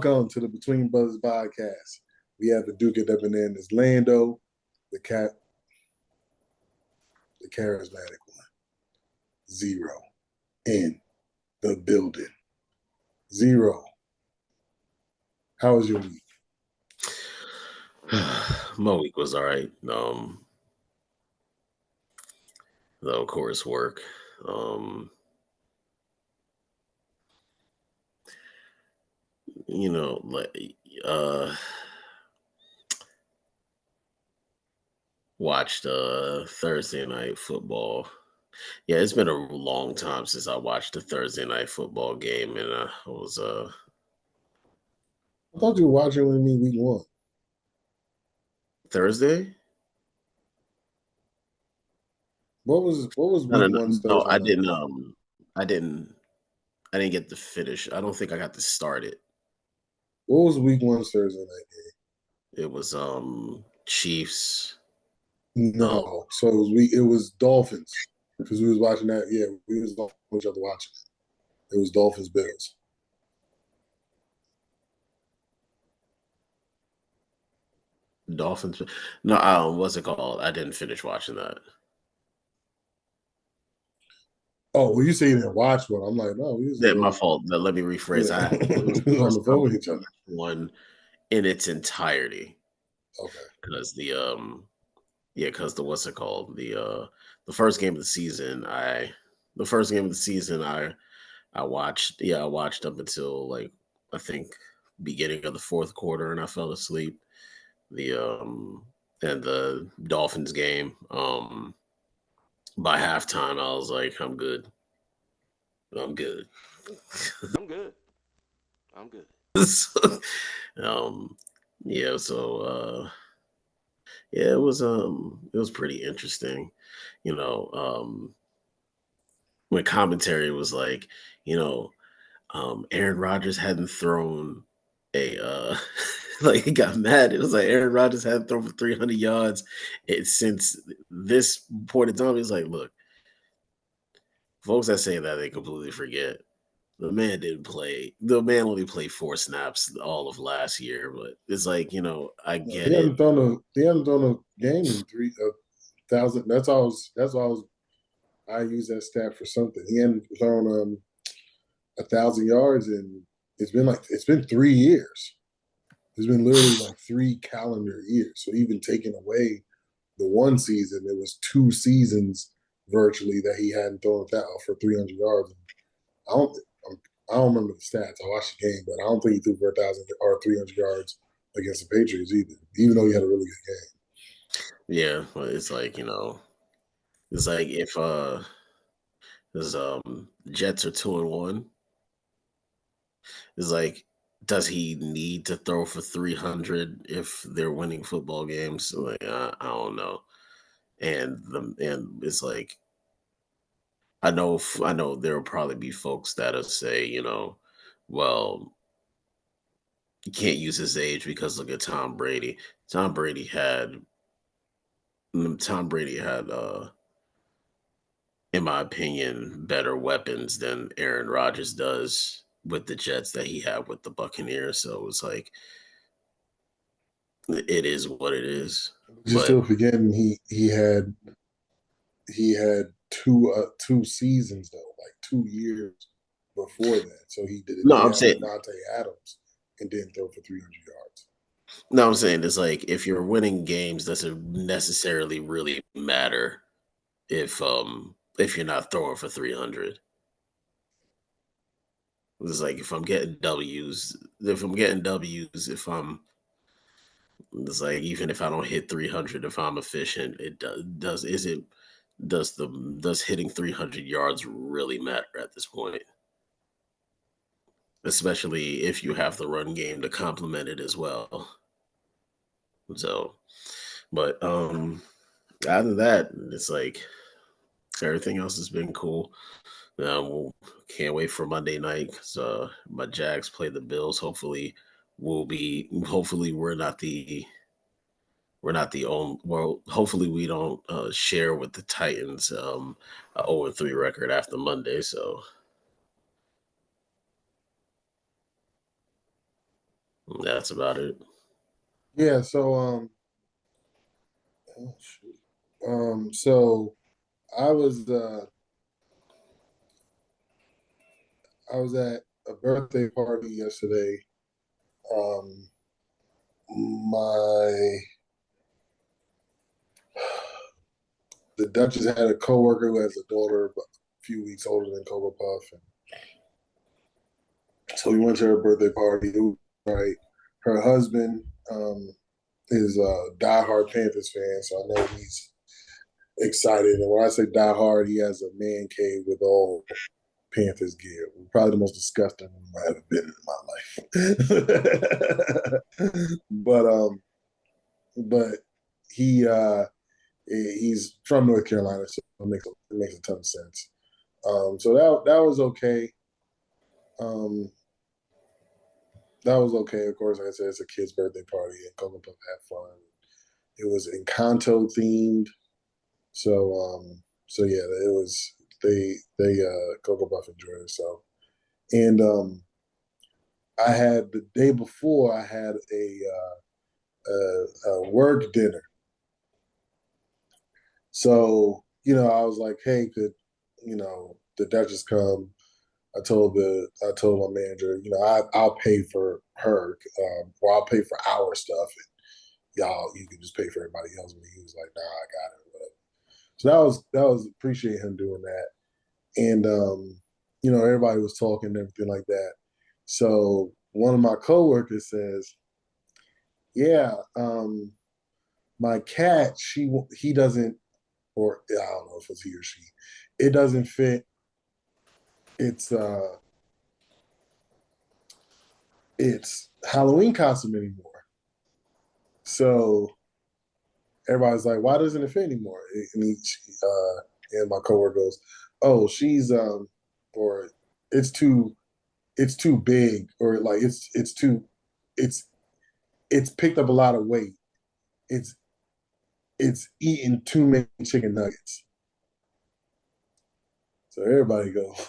Welcome to the Between Brothers podcast. We have the Duke of Debonair, Lando, the cat, the charismatic one, Zero, in the building. Zero, how was your week? My week was all right. Though of course work. Like uh watched Thursday night football. Yeah, it's been a long time since I watched a Thursday night football game, and I was I thought you were watching with me week one. Thursday. What was No, no, week no, one's no, Thursday I night didn't. game? I didn't. I didn't get to finish. I don't think I got to start it. What was week one's Thursday night It was Chiefs. game? No, so it was Dolphins because we was watching that. Yeah, we was each other watching it. It was Dolphins Bills. Dolphins. No, what's it called? I didn't finish watching that. Oh, well, you say you didn't watch one. I'm like, no, we was Yeah, my together. fault. Let me rephrase. It was We the was on first the time phone with each I other. watched one in its entirety Okay. because because the what's it called the first game of the season I watched. Yeah, I watched up until like I think beginning of the fourth quarter, and I fell asleep. The and the Dolphins game. By halftime, I was like, I'm good. I'm good. I'm good. I'm good. So, um, yeah. So, yeah, it was pretty interesting. You know, when commentary was like, you know, Aaron Rodgers hadn't thrown a like he got mad. It was like Aaron Rodgers hadn't thrown for 300 yards since this point in time. He's like, look, folks that say that they completely forget. The man didn't play. The man only played 4 snaps all of last year, but it's like I get it. He hadn't thrown a game in 3,000. I use that stat for something. He hadn't thrown 1,000 yards, and it's been 3 years. It's been literally like 3 calendar years. So even taking away the one season, it was 2 seasons virtually that he hadn't thrown that for 300 yards. I don't I don't remember the stats. I watched the game, but I don't think he threw for 1,000 or 300 yards against the Patriots either. Even though he had a really good game. Yeah, but it's like it's like if this Jets are 2-1. It's like, does he need to throw for 300 if they're winning football games? Like, I don't know. And it's like, I know there will probably be folks that'll say, well, you can't use his age because look at Tom Brady. Tom Brady had, Tom Brady had, in my opinion, better weapons than Aaron Rodgers does with the Jets that he had with the Buccaneers. So it's like, it is what it is. You're But still forgetting he had two seasons though, like 2 years before that. So he did it. no, He I'm had saying Devontae Adams and didn't throw for 300 yards. no, I'm saying it's like if you're winning games, doesn't necessarily really matter if you're not throwing for 300. It's like if I'm getting W's, if I'm it's like even if I don't hit 300, if I'm efficient, it does is it does hitting 300 yards really matter at this point? Especially if you have the run game to complement it as well. So, but out of that, it's like everything else has been cool. We'll, can't wait for Monday night because my Jags play the Bills. Hopefully, Hopefully, we're not the only. Well, hopefully, we don't share with the Titans a 0-3 record after Monday. So That's about it. Yeah, so oh, shoot. So I was I was at a birthday party yesterday. Um, my the Duchess had a coworker who has a daughter a few weeks older than Cocoa Puff, and so we went to her birthday party. It was right. Her husband is a diehard Panthers fan, so I know he's excited. And when I say diehard, he has a man cave with all Panthers gear. Probably the most disgusting room I ever been in my life. But he's from North Carolina, so it makes a ton of sense. So that was okay. Um, that was okay. Of course, like I said, it's a kid's birthday party, and Cocoa Puff had fun. It was Encanto themed, so yeah, it was they Cocoa Puff enjoyed itself, and I had the day before I had a work dinner. So, I was like, hey, could, the Duchess come? I told my manager, I'll pay for her, or I'll pay for our stuff, and you can just pay for everybody else. But he was like, nah, I got it. Whatever. So that was appreciate him doing that, and everybody was talking and everything like that. So one of my coworkers says, yeah, my cat, he doesn't, or I don't know if it's he or she, it doesn't fit its its Halloween costume anymore. So everybody's like, why doesn't it fit anymore? And my coworker goes, oh, she's or it's too big, or like it's it's picked up a lot of weight. It's it's eating too many chicken nuggets. So everybody goes,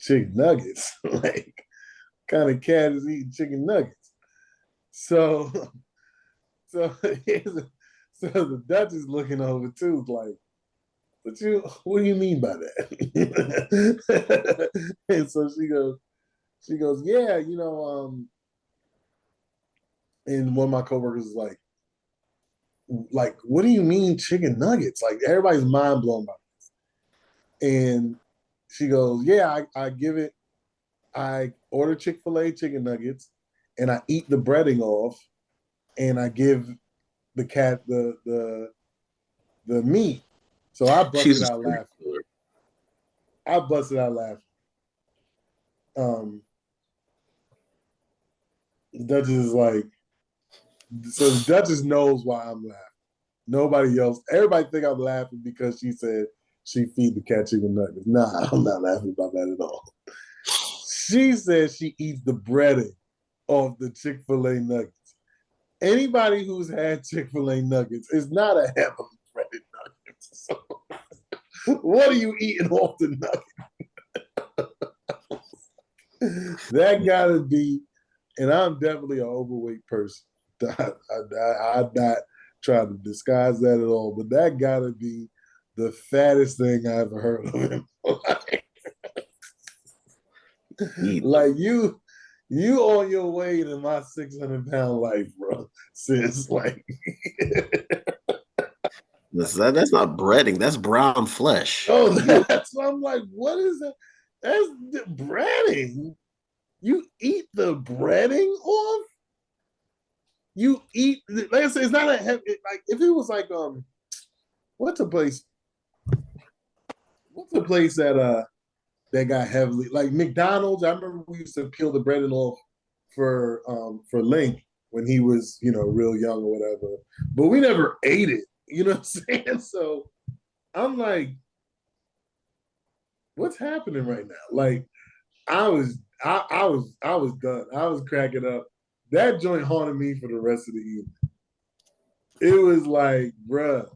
chicken nuggets? Like, kind of cat is eating chicken nuggets? So, so, so the Dutch is looking over too, like, what do you mean by that? And so she goes, yeah, and one of my coworkers is like, what do you mean chicken nuggets? Like, everybody's mind blown by this. And she goes, yeah, I order Chick-fil-A chicken nuggets, and I eat the breading off, and I give the cat the meat. So I She's busted a out serial laughing. killer. I busted out laughing. Um, the Duchess is like, so the Duchess knows why I'm laughing. Nobody else. Everybody think I'm laughing because she said she feed the cat chicken nuggets. Nah, I'm not laughing about that at all. She says she eats the breading of the Chick-fil-A nuggets. Anybody who's had Chick-fil-A nuggets is not a heavily breaded nuggets. So, what are you eating off the nuggets? That gotta be, and I'm definitely an overweight person. I'm not trying to disguise that at all, but that gotta be the fattest thing I ever heard of him. Like, you on your way to my 600-pound life, bro. Since like That's not breading. That's brown flesh. oh, that's what I'm like, what is that? That's the breading. You eat the breading off? You eat, like I said, it's not a heavy, like if it was like what's a place what's a place that got heavily, like McDonald's. I remember we used to peel the breading off for Link when he was, real young or whatever. But we never ate it. You know what I'm saying? So I'm like, what's happening right now? Like, I was done. I was cracking up. That joint haunted me for the rest of the evening. It was like, bruh,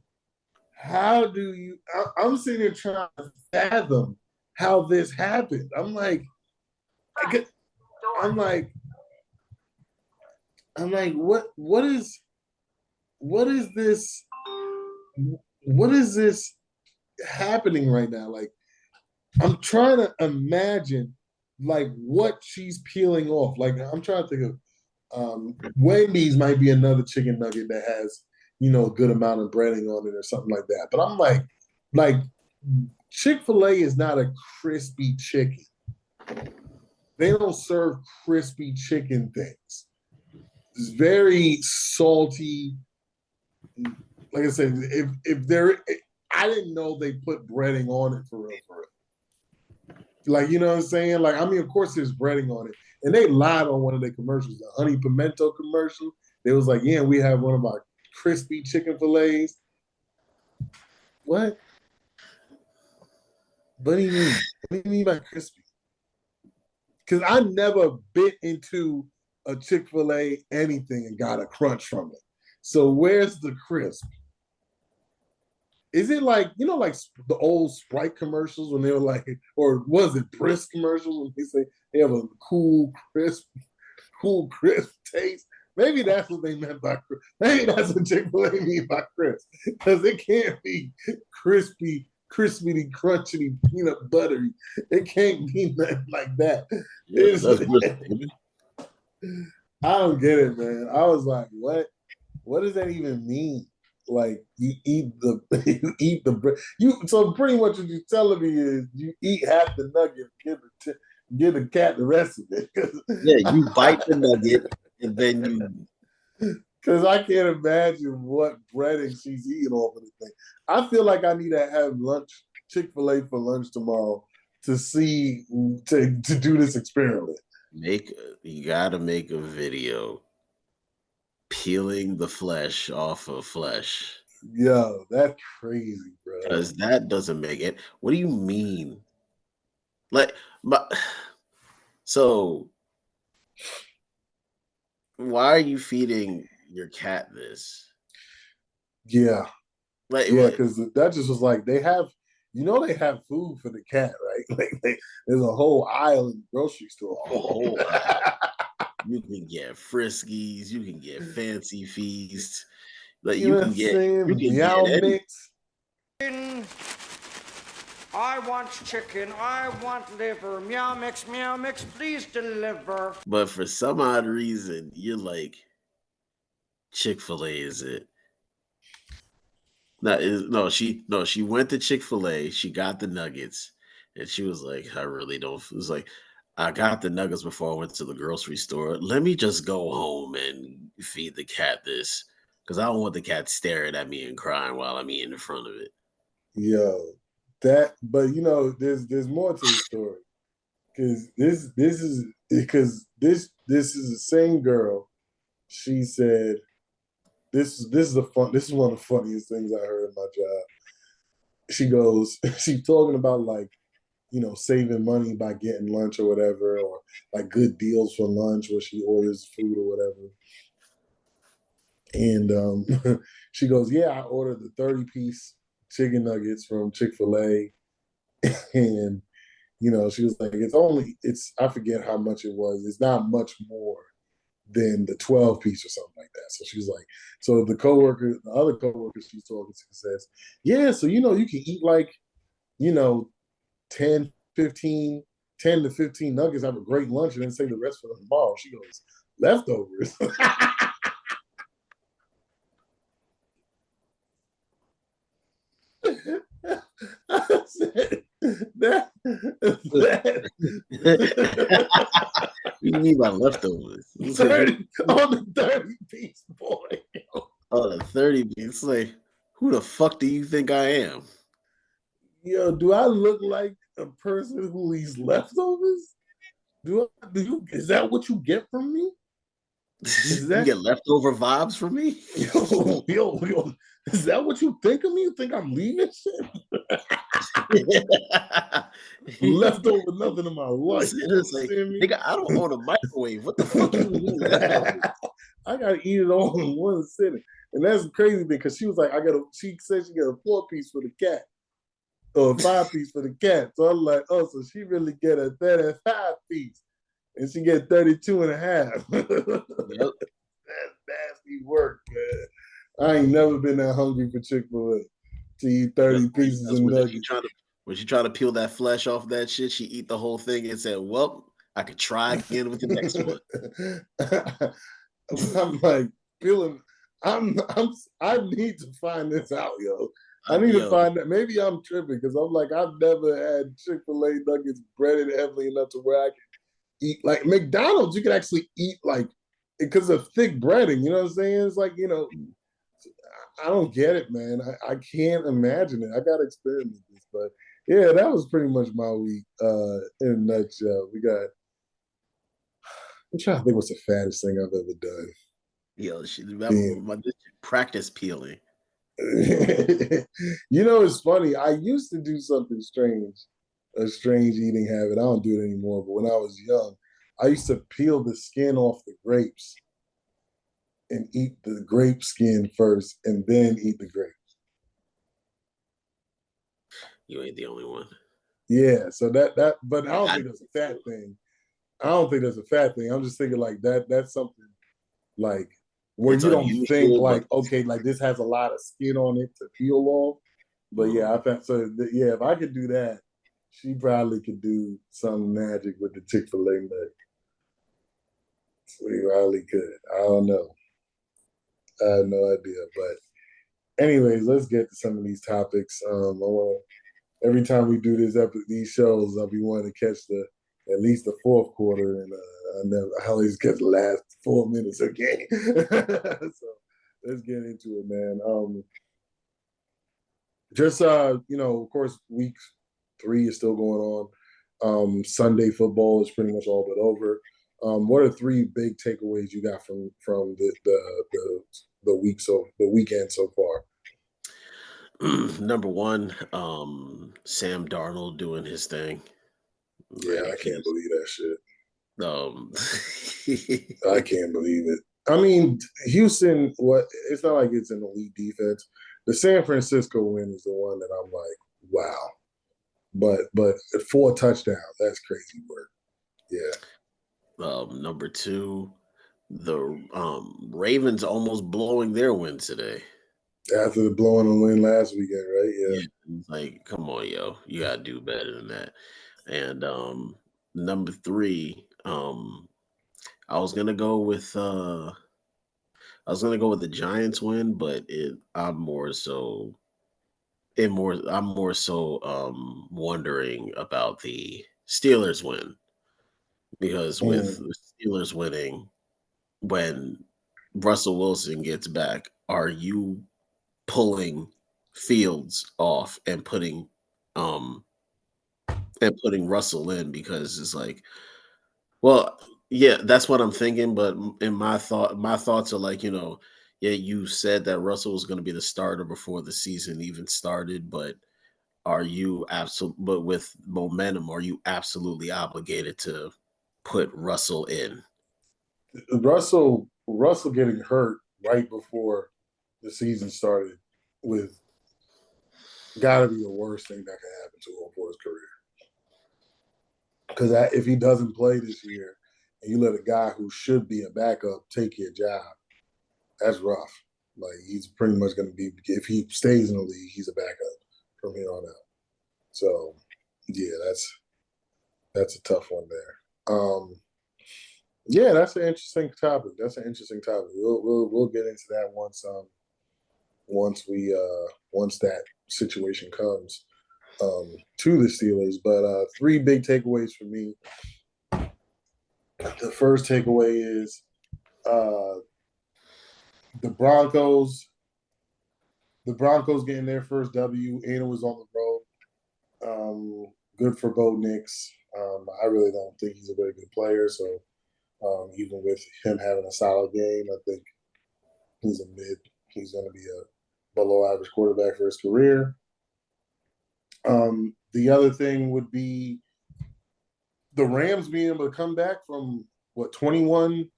how do you? I'm sitting here trying to fathom how this happened. I'm like, I'm like, what is this? What is this happening right now? Like, I'm trying to imagine like what she's peeling off. Like, I'm trying to think of Wendy's might be another chicken nugget that has, a good amount of breading on it or something like that. But I'm like Chick-fil-A is not a crispy chicken. They don't serve crispy chicken things. It's very salty. Like I said, if there, I didn't know they put breading on it for real, for real. Like, you know what I'm saying? Like, I mean, of course there's breading on it. And they lied on one of their commercials, the honey pimento commercial. They was like, yeah, we have one of our crispy chicken fillets. What? What do you mean? What do you mean by crispy? Because I never bit into a Chick-fil-A anything and got a crunch from it. So where's the crisp? Is it like, like the old Sprite commercials when they were like, or was it Brisk commercials when they say they have a cool, crisp taste? Maybe that's what they meant by crisp. Maybe that's what Chick-fil-A mean by crisp. Because it can't be crispy, crunchy, peanut buttery. It can't be nothing like that. Yeah, that's Brisk, baby. I don't get it, man. I was like, what? What does that even mean? Like you eat the bread. So pretty much what you're telling me is you eat half the nugget, give the cat the rest of it. Yeah, you bite the nugget and then you. Because I can't imagine what breading she's eating off of the thing. I feel like I need to have Chick-fil-A for lunch tomorrow to do this experiment. You gotta make a video peeling the flesh off of flesh. Yo, that's crazy, bro. Because that doesn't make it. What do you mean? Like, but so why are you feeding your cat this? Yeah. Like, yeah, because that just was like they have food for the cat, right? Like there's a whole aisle in the grocery store. You can get Friskies, you can get Fancy Feast, like you can get Meow Mix. I want chicken. I want liver. Meow Mix, please deliver. But for some odd reason, you're like, Chick-fil-A is it. She went to Chick-fil-A, she got the nuggets, and she was like, I really don't. It was like, I got the nuggets before I went to the grocery store. Let me just go home and feed the cat this. Because I don't want the cat staring at me and crying while I'm eating in front of it. Yo, but there's more to the story. Because this is the same girl. She said, this is one of the funniest things I heard in my job. She goes, she's talking about like, saving money by getting lunch or whatever, or like good deals for lunch where she orders food or whatever. And she goes, yeah, I ordered the 30-piece chicken nuggets from Chick-fil-A. And, she was like, I forget how much it was. It's not much more than the 12-piece or something like that. So she's like, so the other coworker she's talking to says, yeah, so, you can eat like, 10 to 15 nuggets, have a great lunch, and then save the rest for tomorrow. She goes, leftovers. I said, that What do you mean by leftovers? 30, on the 30-piece, boy. Oh, the 30-piece. Like, who the fuck do you think I am? Yo, do I look like a person who eats leftovers? Is that what you get from me? You get leftover vibes from me? Yo, is that what you think of me? You think I'm leaving shit? Leftover nothing in my life. It's like, nigga, I don't own a microwave. What the fuck you mean leftovers? I gotta eat it all in one sitting. And that's crazy because she was like, she said she got a 4-piece for the cat. Or a 5-piece for the cat. So I'm like, oh, so she really get a 35-piece. And she get 32 and a half. Yep. I ain't never been that hungry for Chick-fil-A to eat 30 pieces of nuggets. When she tried to peel that flesh off that shit, she eat the whole thing and said, "Well, I could try again with the next one." I'm like feeling. I need to find this out, yo. I need to find that. Maybe I'm tripping because I'm like I've never had Chick-fil-A nuggets breaded heavily enough to where I can eat like McDonald's. You can actually eat like because of thick breading. You know what I'm saying? It's like I don't get it, man. I can't imagine it. I got to experiment this, but yeah, that was pretty much my week in a nutshell. I'm trying to think what's the fattest thing I've ever done. Yo, my practice peeling. It's funny. I used to do something strange, a strange eating habit. I don't do it anymore, but when I was young, I used to peel the skin off the grapes and eat the grape skin first and then eat the grapes. You ain't the only one. Yeah, so but I don't think that's a fat thing. I don't think that's a fat thing. I'm just thinking like that's something like where you don't think like, okay, like this has a lot of skin on it to peel off. But yeah, I thought so. Yeah, if I could do that, she probably could do some magic with the Chick-fil-A nut. We probably could. I don't know. I have no idea. But anyways, let's get to some of these topics. I want every time we do these shows, I'll be wanting to catch at least the fourth quarter, and I always get the last 4 minutes of game. So let's get into it, man. Of course, week 3 is still going on. Sunday football is pretty much all but over. What are 3 big takeaways you got from the weekend so far? Number 1, Sam Darnold doing his thing. Yeah, I can't believe that shit. I can't believe it. I mean, Houston, it's not like it's an elite defense. The San Francisco win is the one that I'm like, wow. But 4 touchdowns, that's crazy work. Yeah. Number 2, the Ravens almost blowing their win today. After the blowing a win last weekend, right? Yeah. Like, come on, yo. You gotta do better than that. And number 3, I was gonna go with the Giants win, but I'm more so wondering about the Steelers win. Because with the Steelers winning, when Russell Wilson gets back, are you pulling Fields off and putting Russell in? Because it's like, well, yeah, that's what I'm thinking. But in my thoughts are like, yeah, you said that Russell was going to be the starter before the season even started, but but with momentum, are you absolutely obligated to put Russell in? Russell getting hurt right before the season started with gotta be the worst thing that can happen to him for his career. Because if he doesn't play this year and you let a guy who should be a backup take your job, that's rough. Like he's pretty much going to be, if he stays in the league, he's a backup from here on out. So yeah, that's a tough one there. Yeah, that's an interesting topic. We'll get into that once that situation comes to the Steelers. But 3 big takeaways for me. The first takeaway is the Broncos getting their first W, and it was on the road. Good for Bo Nix. I really don't think he's a very good player, so even with him having a solid game, I think he's going to be a below average quarterback for his career. The other thing would be the Rams being able to come back from 21-7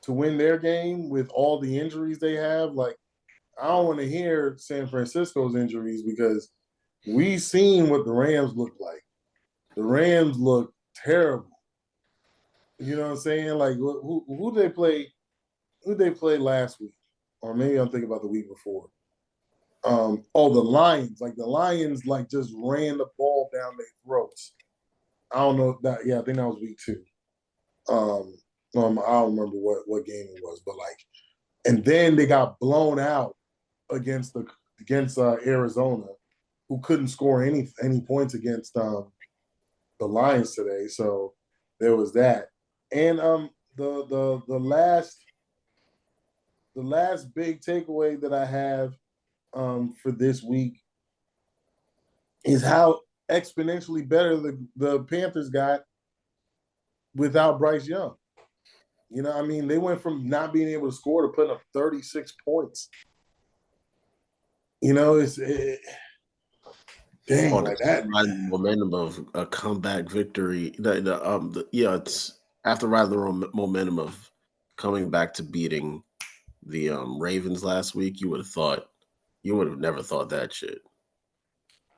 to win their game with all the injuries they have. Like, I don't want to hear San Francisco's injuries because we've seen what the Rams look like. The Rams look terrible. You know what I'm saying? Like, who do they play? who they played last week, or maybe I'm thinking about the week before. The Lions. Like the Lions, like just ran the ball down their throats. I don't know that. Yeah, I think that was week 2. I don't remember what game it was, but like, and then they got blown out against Arizona, who couldn't score any points against the Lions today. So there was that, and the last big takeaway that I have for this week is how exponentially better the Panthers got without Bryce Young. You know, I mean, they went from not being able to score to putting up 36 points. You know, dang, like that. Momentum of a comeback victory. It's after riding the momentum of coming back to beating the Ravens last week. You would have never thought that shit.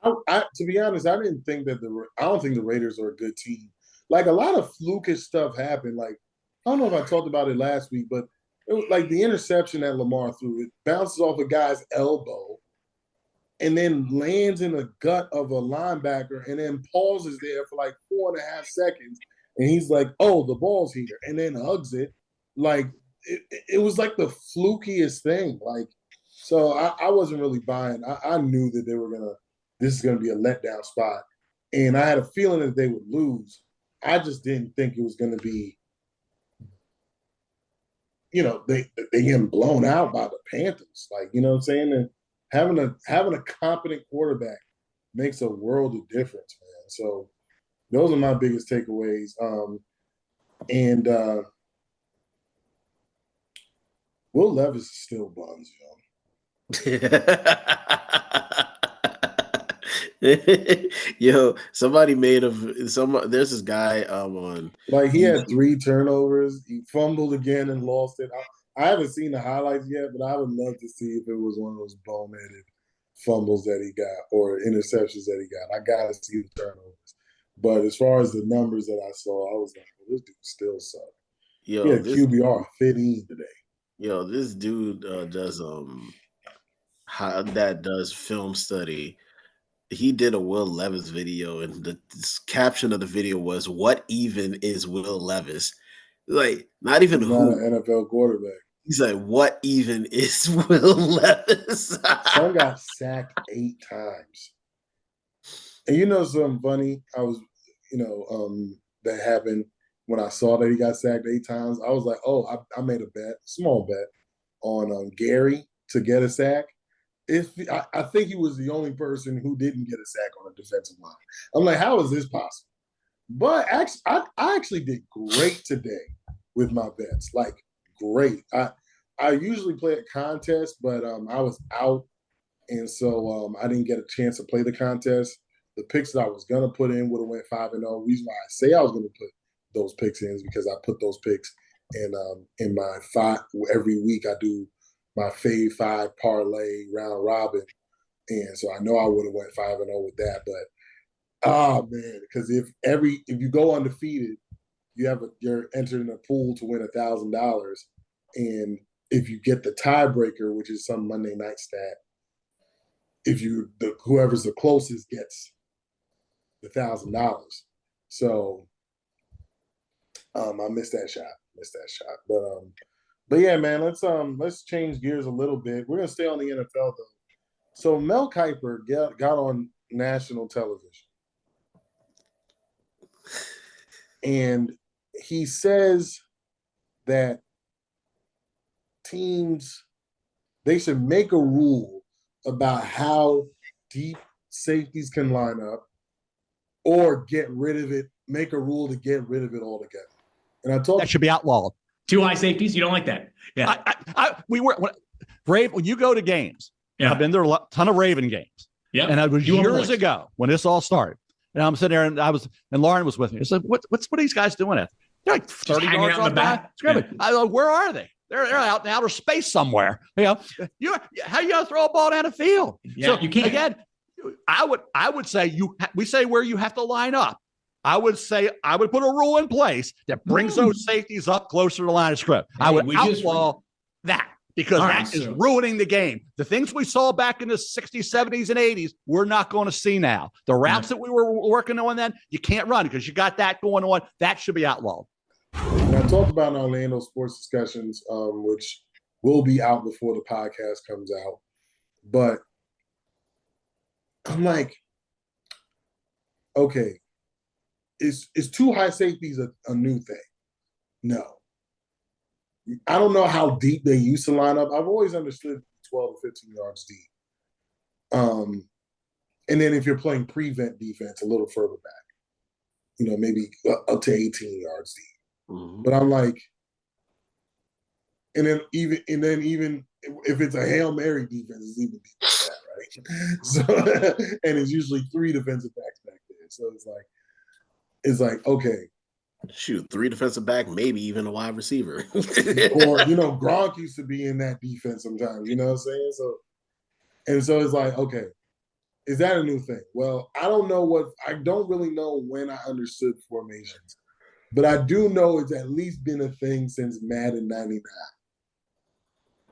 To be honest, I don't think the Raiders are a good team. Like a lot of flukish stuff happened. Like I don't know if I talked about it last week, but it was like the interception that Lamar threw. It bounces off a guy's elbow, and then lands in the gut of a linebacker, and then pauses there for like 4.5 seconds, and he's like, "Oh, the ball's here," and then hugs it. Like it was like the flukiest thing. Like so, I wasn't really buying. I knew that this is gonna be a letdown spot, and I had a feeling that they would lose. I just didn't think it was gonna be. You know, they getting blown out by the Panthers. Like, you know what I'm saying? And having a competent quarterback makes a world of difference, man. So those are my biggest takeaways. And Will Levis is still buns, Yo, somebody there's this guy on like he had 3 turnovers, he fumbled again and lost it. I haven't seen the highlights yet, but I would love to see if it was one of those boneheaded fumbles that he got or interceptions that he got. I gotta see the turnovers. But as far as the numbers that I saw, I was like, well, this dude still sucks. He had QBR 15 today. Yo, this dude does film study. He did a Will Levis video, and the caption of the video was, "What even is Will Levis?" Like, not even He's who. Not an NFL quarterback. He's like, "What even is Will Levis?" Son got sacked 8 times. And you know something funny? I was, that happened when I saw that he got sacked 8 times. I was like, oh, I made a bet, small bet, on Gary to get a sack. I think he was the only person who didn't get a sack on a defensive line. I'm like, how is this possible? But actually, I actually did great today with my bets. Like, great. I usually play a contest, but I was out, and so I didn't get a chance to play the contest. The picks that I was gonna put in would have went 5-0. Reason why I say I was gonna put those picks in is because I put those picks in my 5 every week. I do my fave 5 parlay round robin, and so I know I would have went 5-0 with that. But man, because if you go undefeated, you're entered in a pool to win $1,000, and if you get the tiebreaker, which is some Monday night stat, whoever's the closest gets the $1,000. So I missed that shot. But yeah, man, let's change gears a little bit. We're gonna stay on the NFL though. So Mel Kiper got on national television, and he says that teams, they should make a rule about how deep safeties can line up, or get rid of it. Make a rule to get rid of it altogether. And that should be outlawed. 2 high safeties, you don't like that? Yeah. When you go to games, yeah. I've been there a ton of Raven games. Yeah. And it was years ago when this all started. And I'm sitting there, and Lauren was with me. I said, what are these guys doing at? They're like 30 yards off the back. Yeah. I go, where are they? They're out in outer space somewhere. How you gonna throw a ball down the field? Yeah, so you can't. Again, I would say we say where you have to line up. I would put a rule in place that brings those safeties up closer to the line of script. I would outlaw that, because that is ruining the game. The things we saw back in the 60s, 70s, and 80s, we're not going to see now. The routes that we were working on then, you can't run because you got that going on. That should be outlawed. And I talked about in Orlando Sports Discussions, which will be out before the podcast comes out. But I'm like, okay, is two high safeties a new thing? No. I don't know how deep they used to line up. I've always understood 12 to 15 yards deep. And then if you're playing prevent defense, a little further back, maybe up to 18 yards deep. Mm-hmm. But I'm like, and then even if it's a Hail Mary defense, it's even deeper than that, right? So, and it's usually 3 defensive backs back there. So it's like, okay. Shoot, 3 defensive back, maybe even a wide receiver. Or, Gronk used to be in that defense sometimes, you know what I'm saying? So it's like, okay, is that a new thing? Well, I don't really know when I understood formations, but I do know it's at least been a thing since Madden 99,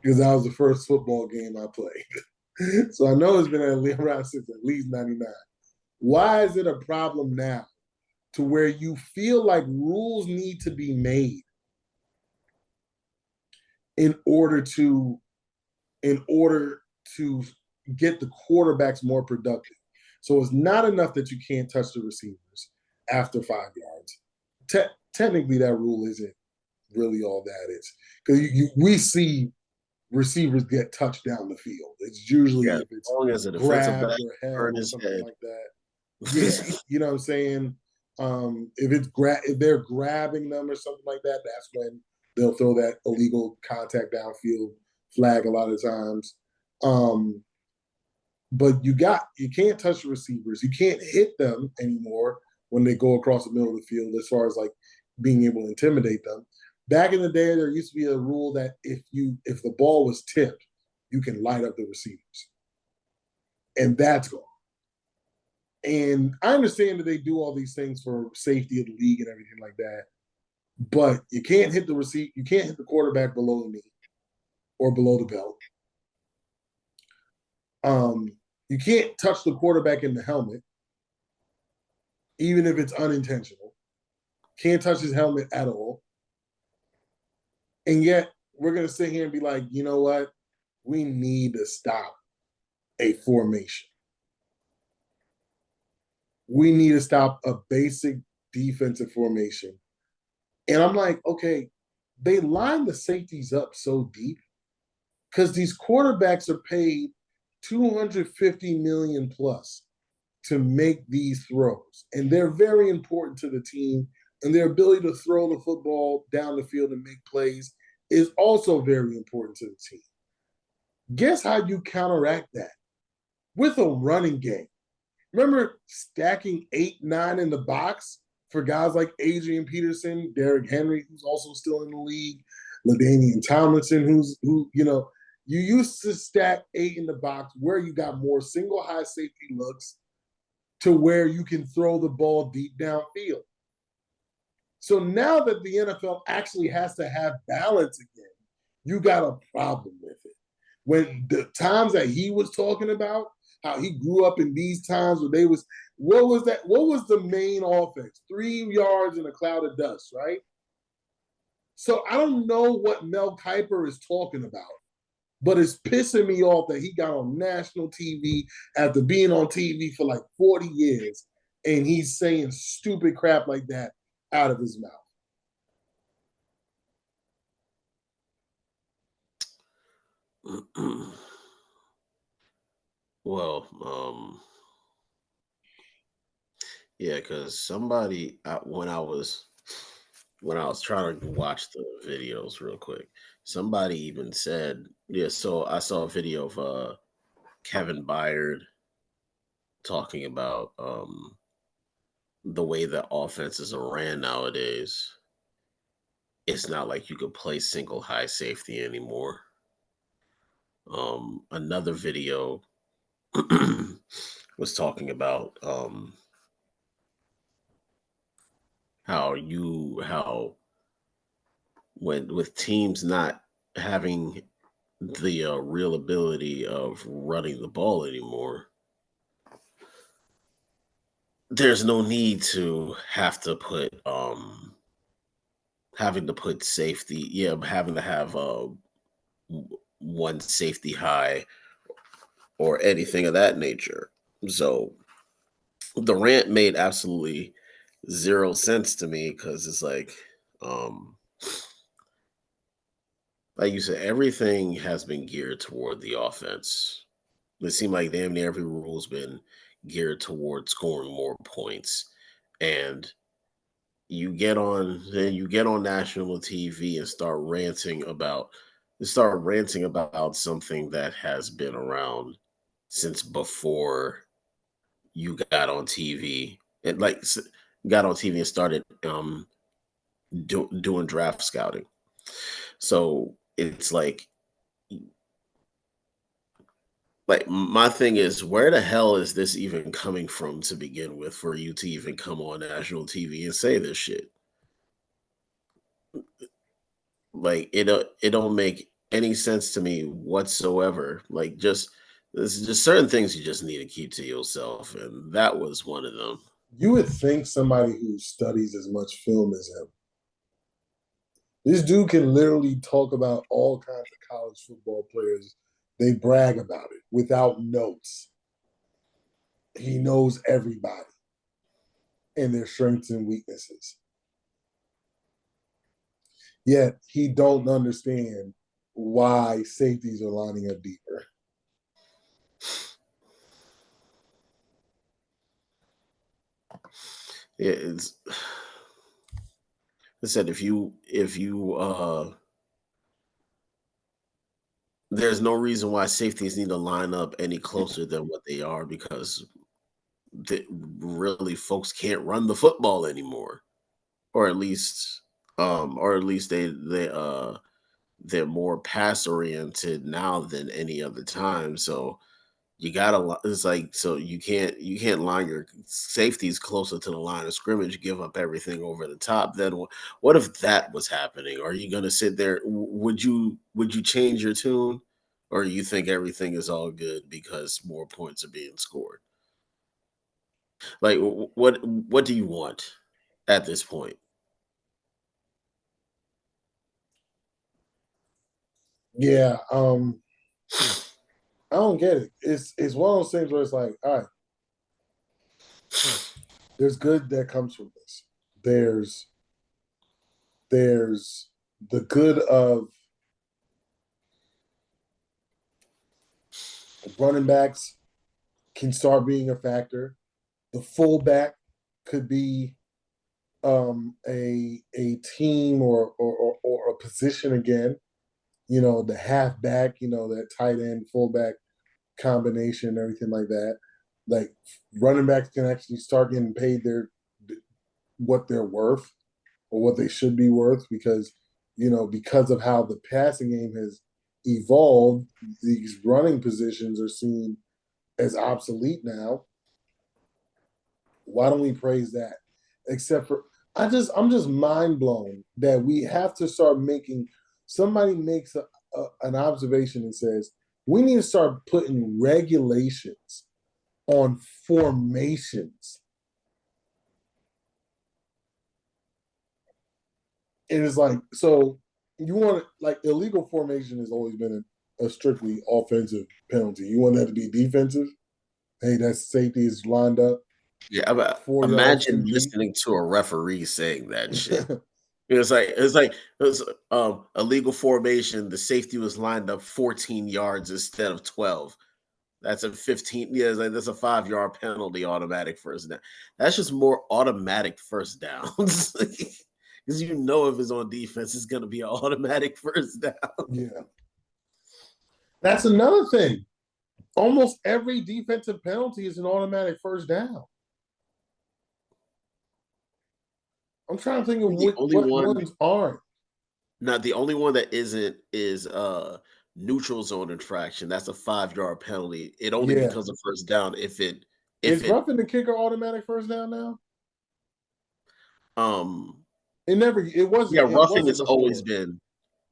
because that was the first football game I played. So I know it's been around since at least 99. Why is it a problem now to where you feel like rules need to be made in order to get the quarterbacks more productive? So it's not enough that you can't touch the receivers after 5 yards. Technically, that rule isn't really all that. It's because we see receivers get touched down the field. It's usually if it's as long as a grabbed or held or something like that. Yeah, you know what I'm saying? If they're grabbing them or something like that, that's when they'll throw that illegal contact downfield flag a lot of times. But you can't touch the receivers. You can't hit them anymore when they go across the middle of the field, as far as like being able to intimidate them. Back in the day, there used to be a rule that if the ball was tipped, you can light up the receivers. And that's gone. And I understand that they do all these things for safety of the league and everything like that, but you can't hit the quarterback below the knee or below the belt. You can't touch the quarterback in the helmet, even if it's unintentional. Can't touch his helmet at all. And yet, we're going to sit here and be like, you know what? We need to stop a formation. We need to stop a basic defensive formation. And I'm like, okay, they line the safeties up so deep because these quarterbacks are paid $250 million plus to make these throws. And they're very important to the team. And their ability to throw the football down the field and make plays is also very important to the team. Guess how you counteract that? With a running game. Remember stacking 8-9 in the box for guys like Adrian Peterson, Derrick Henry, who's also still in the league, LaDainian Tomlinson, who you used to stack 8 in the box where you got more single high safety looks to where you can throw the ball deep downfield. So now that the NFL actually has to have balance again, you got a problem with it. When the times that he was talking about, how he grew up in these times where what was that? What was the main offense? 3 yards in a cloud of dust, right? So I don't know what Mel Kiper is talking about, but it's pissing me off that he got on national TV after being on TV for like 40 years, and he's saying stupid crap like that out of his mouth. Well, yeah, because somebody when I was trying to watch the videos real quick, somebody even said, yeah. So I saw a video of Kevin Byard talking about the way that offenses are ran nowadays. It's not like you could play single high safety anymore. Another video was talking about how when with teams not having the real ability of running the ball anymore, there's no need to have to put having to put safety, having to have one safety high or anything of that nature. So the rant made absolutely zero sense to me because it's um like you said, everything has been geared toward the offense. It seemed like damn near every rule's been geared toward scoring more points. And you get on national TV and start ranting about something that has been around since before you got on TV and got on TV and started doing draft scouting. So it's like my thing is, where the hell is this even coming from to begin with for you to even come on national TV and say this shit? Like it don't make any sense to me whatsoever. Like just there's just certain things you just need to keep to yourself, and that was one of them. You would think somebody who studies as much film as him. This dude can literally talk about all kinds of college football players. They brag about it without notes. He knows everybody and their strengths and weaknesses. Yet he don't understand why safeties are lining up deeper. Yeah, it's I said if you there's no reason why safeties need to line up any closer than what they are because really folks can't run the football anymore, or at least they're more pass oriented now than any other time. So you gotta it's like so you can't line your safeties closer to the line of scrimmage, give up everything over the top. Then what if that was happening? Are you gonna sit there? Would you change your tune, or you think everything is all good because more points are being scored? Like what do you want at this point? Yeah, I don't get it. It's one of those things where it's like, all right, there's good that comes from this. There's the good of running backs can start being a factor. The fullback could be a team or a position again. You know, the halfback, you know, that tight end fullback combination, everything like that. Like running backs can actually start getting paid what they're worth or what they should be worth because of how the passing game has evolved, these running positions are seen as obsolete now. Why don't we praise that? Except for I'm just mind blown that we have to start making somebody makes an observation and says we need to start putting regulations on formations. And it's like, so you want like illegal formation has always been a strictly offensive penalty. You want that to be defensive? Hey, that safety is lined up. Yeah, but 4 yards imagine too deep. listening to a referee saying that shit. It was illegal formation. The safety was lined up 14 yards instead of 12. That's a 15. Yeah, that's a 5-yard penalty, automatic first down. That's just more automatic first downs. Because you know if it's on defense, it's gonna be an automatic first down. Yeah. That's another thing. Almost every defensive penalty is an automatic first down. I'm trying to think of what ones aren't. Now, the only one that isn't is neutral zone infraction. That's a 5-yard penalty. It only becomes a first down if is roughing the kicker automatic first down now? Um it wasn't. Yeah, roughing has always been.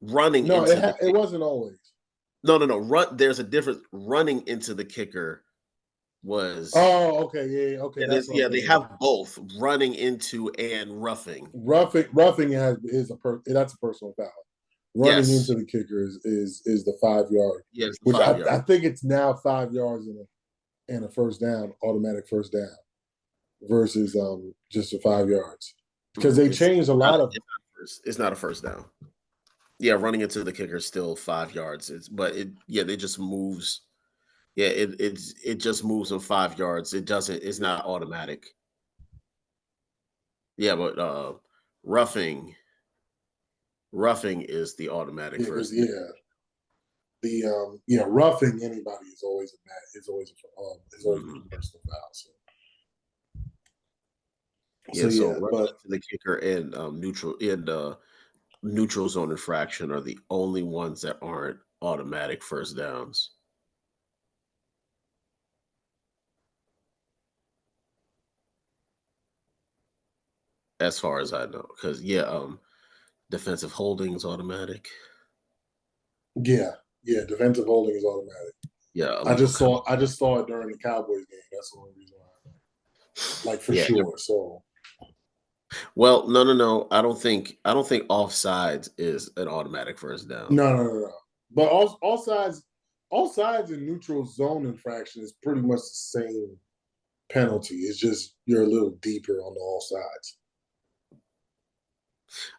running No, into the it wasn't always. no. Run. There's a difference. Running into the kicker was. Oh, okay, yeah, okay. And That's what I'm they thinking have about. both running into and roughing. Roughing that's a personal foul. Running Yes. into the kicker is the 5 yard. Yeah, it's the Which 5 yard. I think it's now 5 yards and a first down, automatic first down, versus just the 5 yards. Because they changed a lot of it's not a first down. Yeah, running into the kicker is still 5 yards. It just moves. Yeah, it just moves on 5 yards. It's not automatic. Yeah, but roughing is the automatic first. Roughing anybody is always a personal foul. So. Running into the kicker and neutral zone infraction are the only ones that aren't automatic first downs. As far as I know, because defensive holding is automatic. Yeah, defensive holding is automatic. Yeah, I just saw it during the Cowboys game. That's the only reason why I know. Like for sure. So well, no. I don't think offsides is an automatic first down. No. But all sides in neutral zone infraction is pretty much the same penalty. It's just you're a little deeper on the all sides.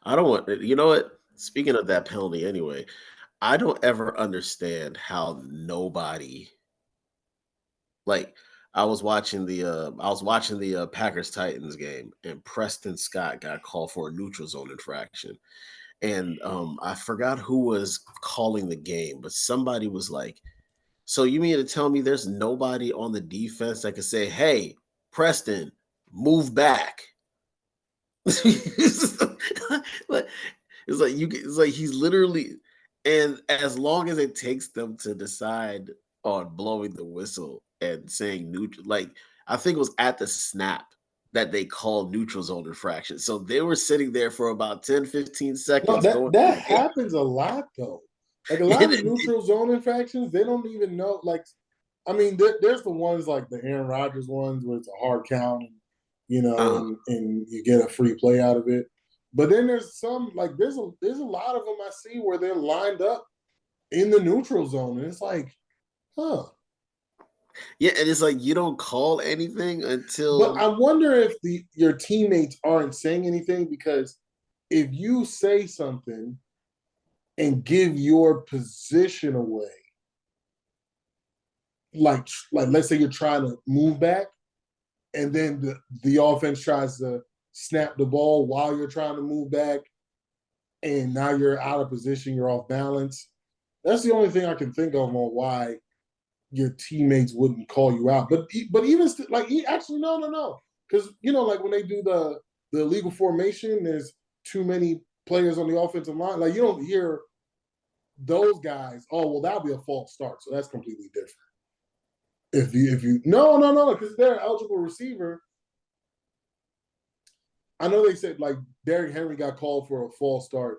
I don't want you know what? Speaking of that penalty anyway, I don't ever understand how nobody like I was watching the Packers Titans game and Preston Scott got called for a neutral zone infraction. And I forgot who was calling the game, but somebody was like, so you mean to tell me there's nobody on the defense that could say, hey, Preston, move back? It's like he's literally, and as long as it takes them to decide on blowing the whistle and saying neutral, like I think it was at the snap that they called neutral zone infraction. So they were sitting there for about 10, 15 seconds. That happens a lot though. Like a lot of neutral zone infractions, they don't even know. Like, I mean, there's the ones like the Aaron Rodgers ones where it's a hard count, and you get a free play out of it. But then there's some like there's a lot of them I see where they're lined up in the neutral zone, and it's like, huh. Yeah, and it's like you don't call anything until. But I wonder if your teammates aren't saying anything, because if you say something and give your position away, like let's say you're trying to move back, and then the offense tries to snap the ball while you're trying to move back, and now you're out of position, you're off balance. That's the only thing I can think of on why your teammates wouldn't call you out. But even actually no, because like when they do the illegal formation, there's too many players on the offensive line. Like you don't hear those guys. Oh well, that'll be a false start. So that's completely different. If you no, because they're an eligible receiver. I know they said like Derrick Henry got called for a false start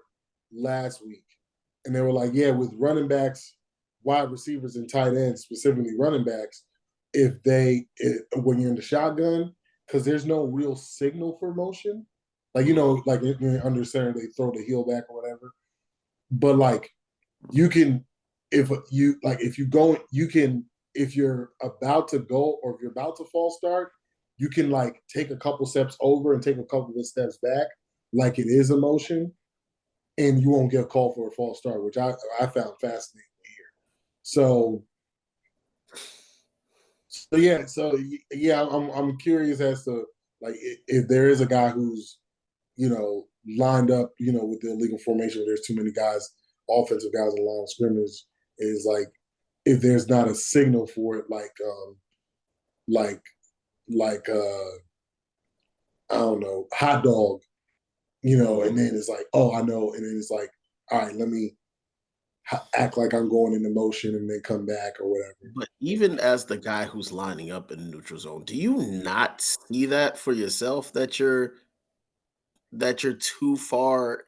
last week, and they were like, yeah, with running backs, wide receivers, and tight ends, specifically running backs, when you're in the shotgun, because there's no real signal for motion. Like like under center, they throw the heel back or whatever. But like you can, if you're about to go or if you're about to false start, you can like take a couple steps over and take a couple of steps back, like it is a motion, and you won't get a call for a false start, which I found fascinating to hear. So I'm curious as to like if there is a guy who's lined up with the illegal formation. There's too many guys, offensive guys in the line of scrimmage. Is like if there's not a signal for it, I don't know, hot dog, and then it's like, oh, I know, and then it's like, all right, let me act like I'm going into motion and then come back or whatever. But even as the guy who's lining up in the neutral zone, do you not see that for yourself that you're too far?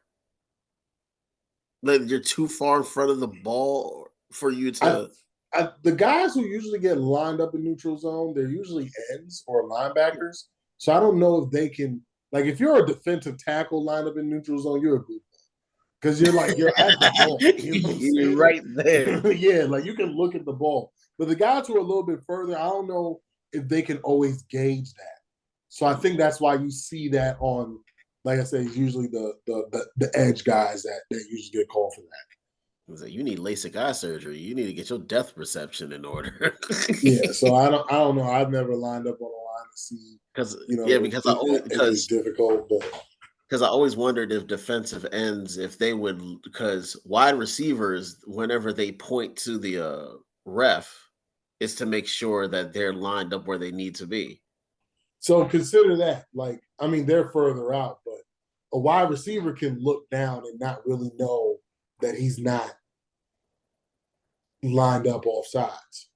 Like you're too far in front of the ball for you to. The guys who usually get lined up in neutral zone, they're usually ends or linebackers. So I don't know if they can. Like, if you're a defensive tackle lined up in neutral zone, you're a good because you're at the ball. You know what I'm saying? You're right there. Yeah, like you can look at the ball. But the guys who are a little bit further, I don't know if they can always gauge that. So I think that's why you see that on, like I said, it's usually the edge guys that usually get called for that. Like, you need LASIK eye surgery. You need to get your depth perception in order. Yeah, so I don't know. I've never lined up on a line to see because it's difficult, but. Because I always wondered if defensive ends, if they would, because wide receivers, whenever they point to the ref, is to make sure that they're lined up where they need to be. So consider that. Like, I mean, they're further out, but a wide receiver can look down and not really know that he's not lined up off sides.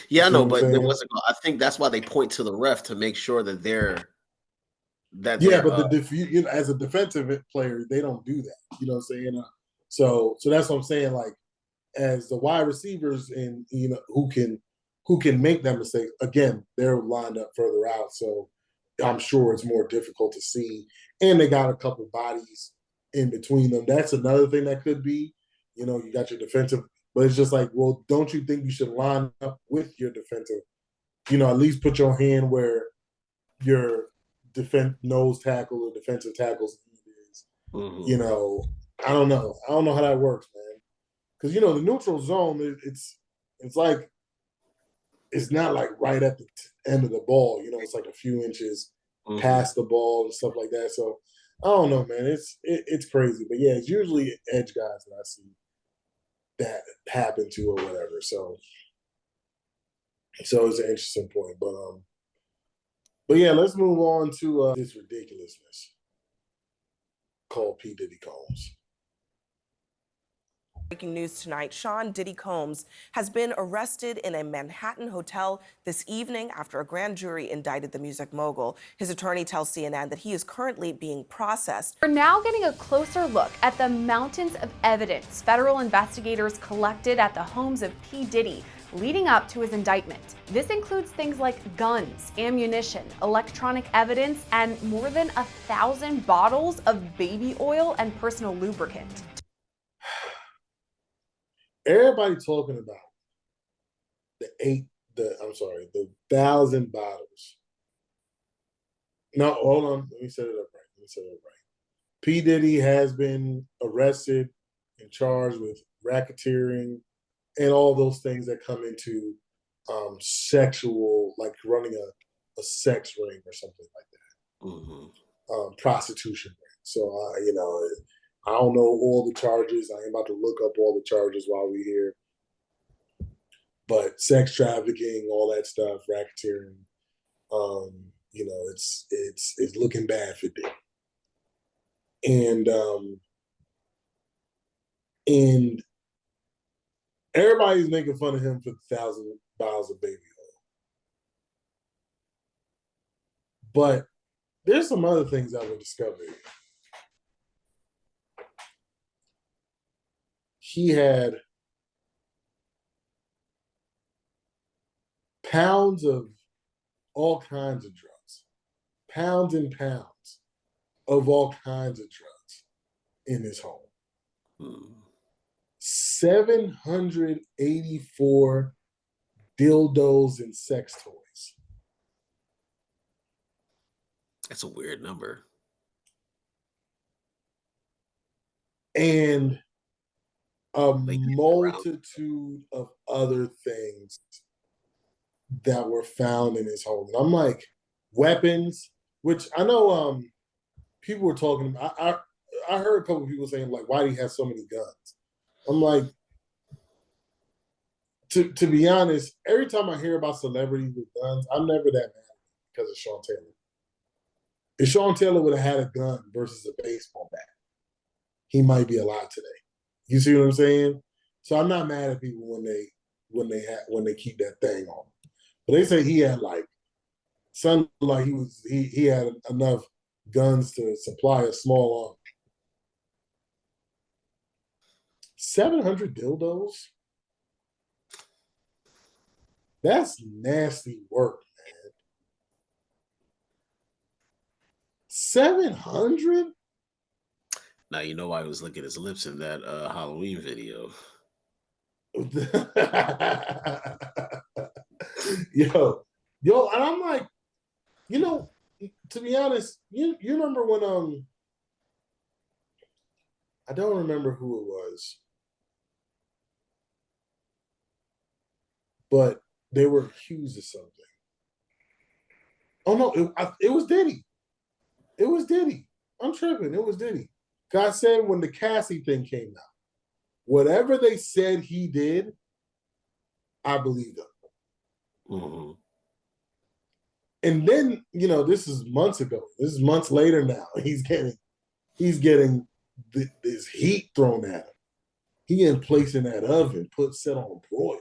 Yeah, I know, but I think that's why they point to the ref to make sure that they're. But as a defensive player, they don't do that. You know what I'm saying? So that's what I'm saying. Like, as the wide receivers and who can make that mistake, again, they're lined up further out. So I'm sure it's more difficult to see. And they got a couple bodies in between them. That's another thing that could be. You got your defensive, but it's just like, well, don't you think you should line up with your defensive? At least put your hand where your nose tackle or defensive tackles is. Mm-hmm. I don't know. I don't know how that works, man. Because the neutral zone, it's like it's not like right at the end of the ball. It's like a few inches past the ball and stuff like that. So I don't know, man. It's crazy, but yeah, it's usually edge guys that I see that happen to or whatever. So it's an interesting point, But yeah, let's move on to this ridiculousness called P. Diddy Combs. Breaking news tonight, Sean Diddy Combs has been arrested in a Manhattan hotel this evening after a grand jury indicted the music mogul. His attorney tells CNN that he is currently being processed. We're now getting a closer look at the mountains of evidence federal investigators collected at the homes of P. Diddy leading up to his indictment. This includes things like guns, ammunition, electronic evidence, and more than 1,000 bottles of baby oil and personal lubricant. Everybody talking about the 1,000 bottles. No, hold on. Let me set it up right. P. Diddy has been arrested and charged with racketeering and all those things that come into sexual, like running a sex ring or something like that. Mm-hmm. Prostitution ring. So, I don't know all the charges. I ain't about to look up all the charges while we're here. But sex trafficking, all that stuff, racketeering, it's looking bad for Diddy. And everybody's making fun of him for 1,000 bottles of baby oil. But there's some other things that were discovered. He had pounds of all kinds of drugs, pounds and pounds of all kinds of drugs in his home. 784 dildos and sex toys. That's a weird number. And a multitude of other things that were found in his home. And I'm like, weapons, which I know people were talking about. I heard a couple of people saying, like, why do you have so many guns? I'm like, to be honest, every time I hear about celebrities with guns, I'm never that mad because of Sean Taylor. If Sean Taylor would have had a gun versus a baseball bat, he might be alive today. You see what I'm saying? So I'm not mad at people when they keep that thing on. But they say he had he had enough guns to supply a small army. 700 dildos? That's nasty work, man. 700? Now you know why he was licking his lips in that Halloween video. yo, and I'm like, to be honest, you remember when I don't remember who it was, but they were accused of something. Oh no, it was Diddy. It was Diddy. I'm tripping. It was Diddy. God said when the Cassie thing came out, whatever they said he did, I believe them. Mm-hmm. And then, this is months ago. This is months later now. He's getting this heat thrown at him. He getting placed in that oven, set on broil.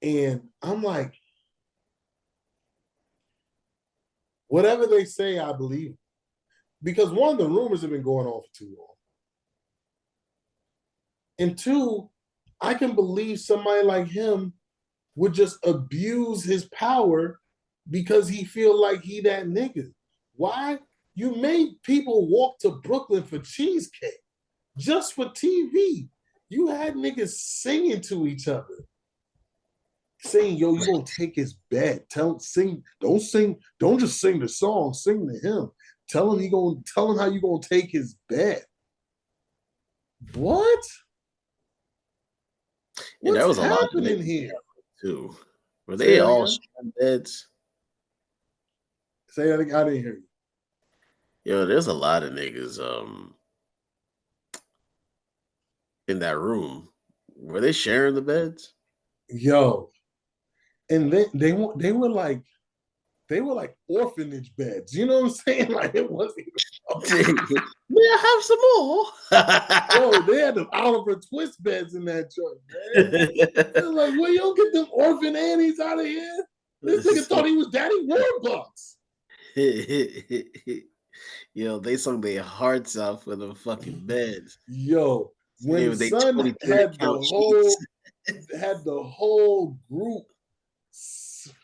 And I'm like, whatever they say, I believe. Because one, the rumors have been going on for too long. And two, I can believe somebody like him would just abuse his power because he feel like he that nigga. Why? You made people walk to Brooklyn for cheesecake just for TV. You had niggas singing to each other. Saying, yo, you gonna take his bed. Don't just sing the song, sing to him. Tell him how you gonna take his bed. What? And there was happening a lot here? Too. Were they all sharing beds? Say that again. I didn't hear you. Yo, there's a lot of niggas in that room. Were they sharing the beds? Yo, and then they were like orphanage beds. You know what I'm saying? Like it wasn't even. May I have some more? Yo, they had the Oliver Twist beds in that joint, man. They're like, well, you don't get them orphan Annies out of here. This nigga thought he was Daddy Warbucks. Yo, they sung their hearts out for the fucking beds. Yo, when Son had the whole group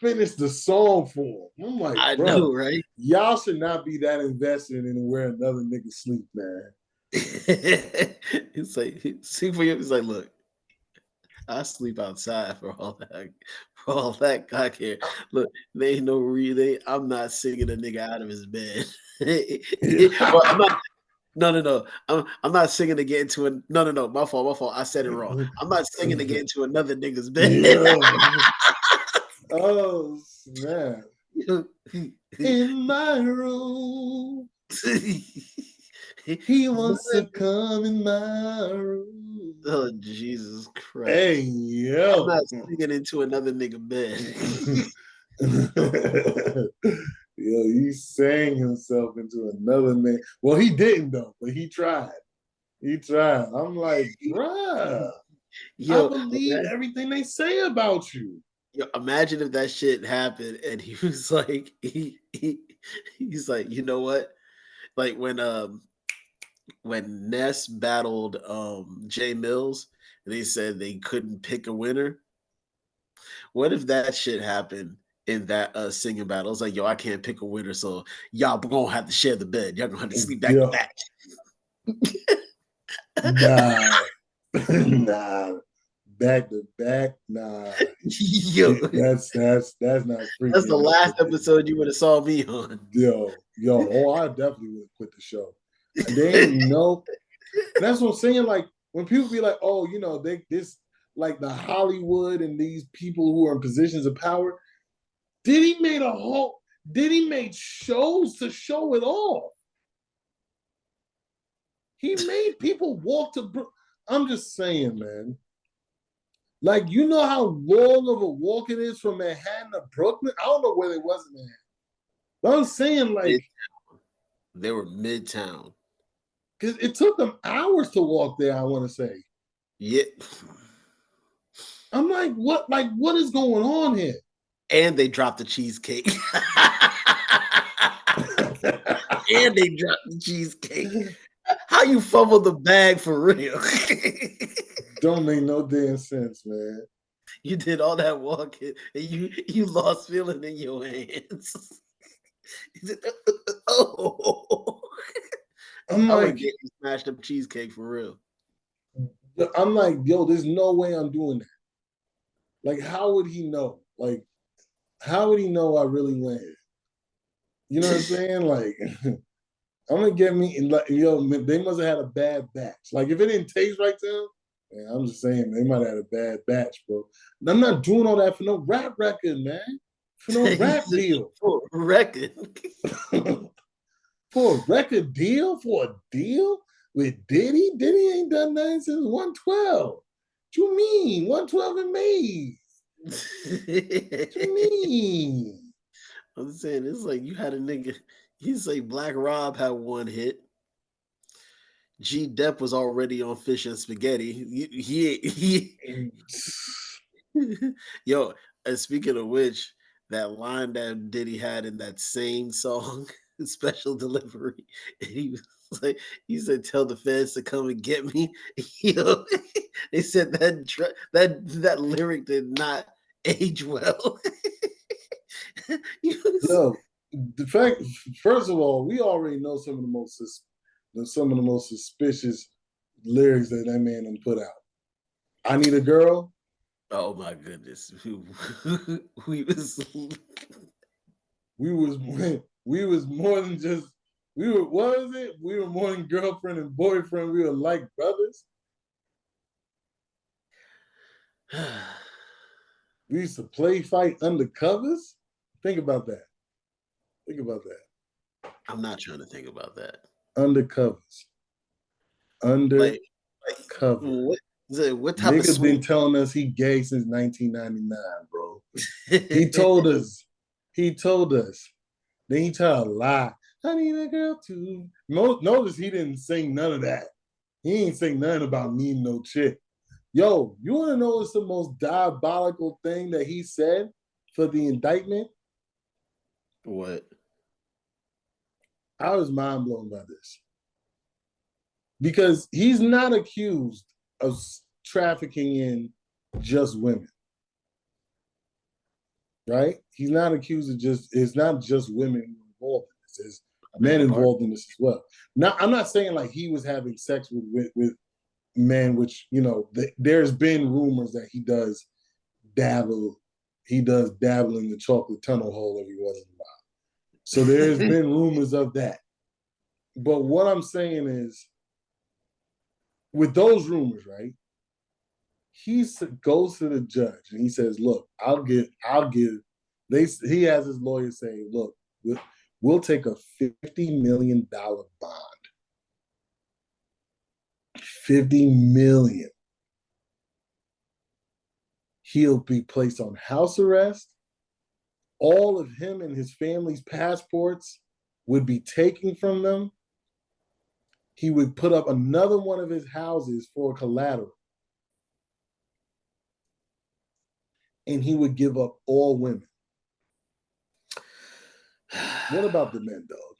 finish the song for him. I'm like, I bro, know, right? Y'all should not be that invested in where another nigga sleep, man. It's like, see for you. It's like, look, I sleep outside for all that. I care. Look, there ain't no reason. I'm not singing a nigga out of his bed. Well, I'm not. No. I'm not singing to get into a. No. My fault. I said it wrong. I'm not singing to get into another nigga's bed. Yeah. Oh snap! In my room, he wants to come in my room. Oh Jesus Christ! Hey yo, I'm not singing into another nigga bed. Yo, he sang himself into another man. Well, he didn't though, but he tried. I'm like, bruh, I believe everything they say about you. Yo, imagine if that shit happened and he was like, he's like, you know what? Like when Ness battled Jay Mills, and they said they couldn't pick a winner. What if that shit happened in that singing battle? It's like, yo, I can't pick a winner, so y'all gonna have to share the bed. Y'all gonna have to sleep back to back. Nah. Back to back, nah. Yo, that's not freaking. That's the last episode you would have saw me on. Yo, I definitely would have quit the show. They ain't no. That's what I'm saying. Like when people be like, oh, this like the Hollywood and these people who are in positions of power. Diddy made shows to show it off. He made people walk to. I'm just saying, man. Like, you know how long of a walk it is from Manhattan to Brooklyn? I don't know where they was in Manhattan. But I'm saying, like... They were Midtown. Because it took them hours to walk there, I want to say. Yeah. I'm like, what is going on here? And they dropped the cheesecake. How you fumbled the bag for real? Don't make no damn sense, man. You did all that walking and you lost feeling in your hands. Oh, I'm I would like, get you smashed up cheesecake for real. yo, there's no way I'm doing that. Like, how would he know? Like, how would he know I really went? You know what I'm saying? Like, I'm gonna get me, like, yo, they must have had a bad batch. Like, if it didn't taste right to them, man, I'm just saying they might have had a bad batch, bro. And I'm not doing all that for no rap record, man. For no rap deal. For a record. For a record deal? For a deal with Diddy? Diddy ain't done nothing since 112. What you mean? 112 in May. What you mean? I'm saying it's like you had a nigga. You say Black Rob had one hit. G Dep was already on Fish and Spaghetti. Yo, and speaking of which, that line that Diddy had in that same song, Special Delivery, and he was like, he said, "Tell the feds to come and get me." Yo, they said that lyric did not age well. Yo, the fact, first of all, we already know some of the most suspicious lyrics that man done put out. I need a girl. Oh my goodness, we was more than just what was it? We were more than girlfriend and boyfriend. We were like brothers. We used to play fight undercovers. Think about that. Think about that. I'm not trying to think about that. Undercovers. Undercover. What type Nigga of been telling us he gay since 1999, bro. He told us. Then he tried to lie. I need a girl too. Notice he didn't sing none of that. He ain't sing nothing about needing no chick. Yo, you want to know what's the most diabolical thing that he said for the indictment? What? I was mind blown by this. Because he's not accused of trafficking in just women. Right? He's not accused of it's not just women involved in this. There's men involved in this as well. Now, I'm not saying like he was having sex with men, which, you know, there's been rumors that he does dabble in the chocolate tunnel hole every once in a while. So there's been rumors of that. But what I'm saying is, with those rumors, right? He goes to the judge and he says, "Look, he has his lawyer saying, look, we'll take a $50 million bond. $50 million. He'll be placed on house arrest. All of him and his family's passports would be taken from them. He would put up another one of his houses for collateral. And he would give up all women." What about the men, dog?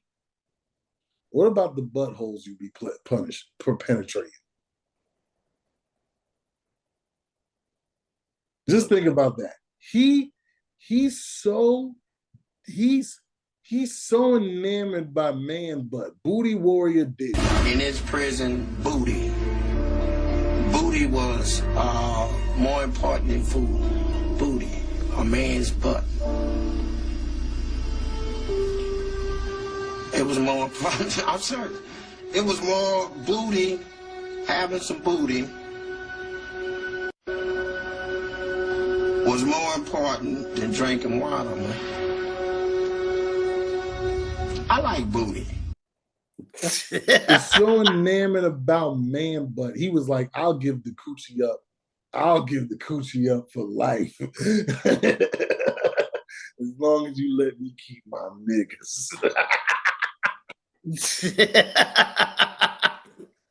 What about the buttholes you be punished for penetrating? Just think about that. He's so enamored by man butt. Booty warrior did. In his prison, booty was more important than food. Booty, a man's butt. It was more, I'm sorry, it was more booty, having some booty was more important than drinking water, man. I like booty. Is so enamored about man butt. He was like, I'll give the coochie up. I'll give the coochie up for life. As long as you let me keep my niggas.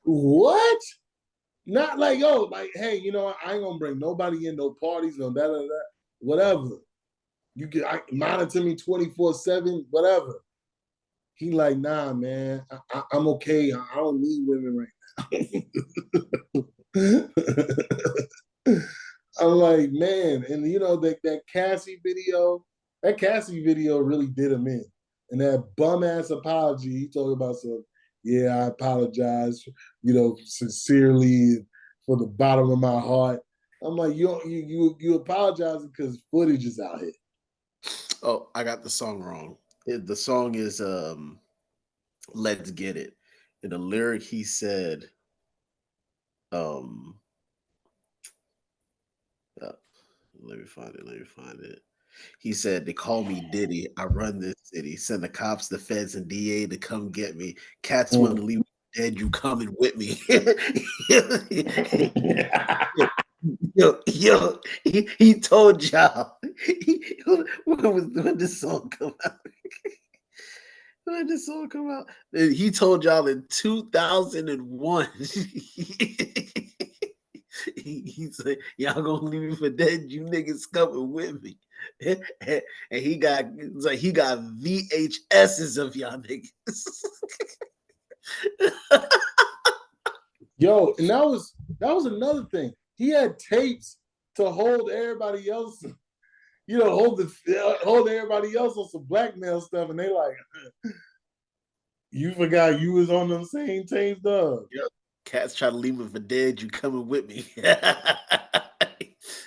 What? Not like, yo, like, hey, you know, I ain't gonna bring nobody in, no parties, no that, whatever. You can monitor me 24/7, whatever. He like, nah, man, I'm okay. I don't need women right now. I'm like, man, and you know that Cassie video really did him in. And that bum ass apology, he talked about some, yeah, I apologize, sincerely for the bottom of my heart. I'm like, you apologize because footage is out here. Oh, I got the song wrong. The song is Let's Get It. In the lyric he said, um let me find it. He said, they call me Diddy. I run this city. Send the cops, the feds, and DA to come get me. Cats want to leave me dead. You coming with me. He told y'all. When this song come out? When this song come out? He told y'all in 2001. He said, y'all gonna leave me for dead, you niggas coming with me. And he got VHSs of y'all niggas. Yo, and that was another thing. He had tapes to hold everybody else, hold everybody else on some blackmail stuff, and they like, you forgot you was on them same tapes, dog. Yep. Cats try to leave me for dead, you coming with me.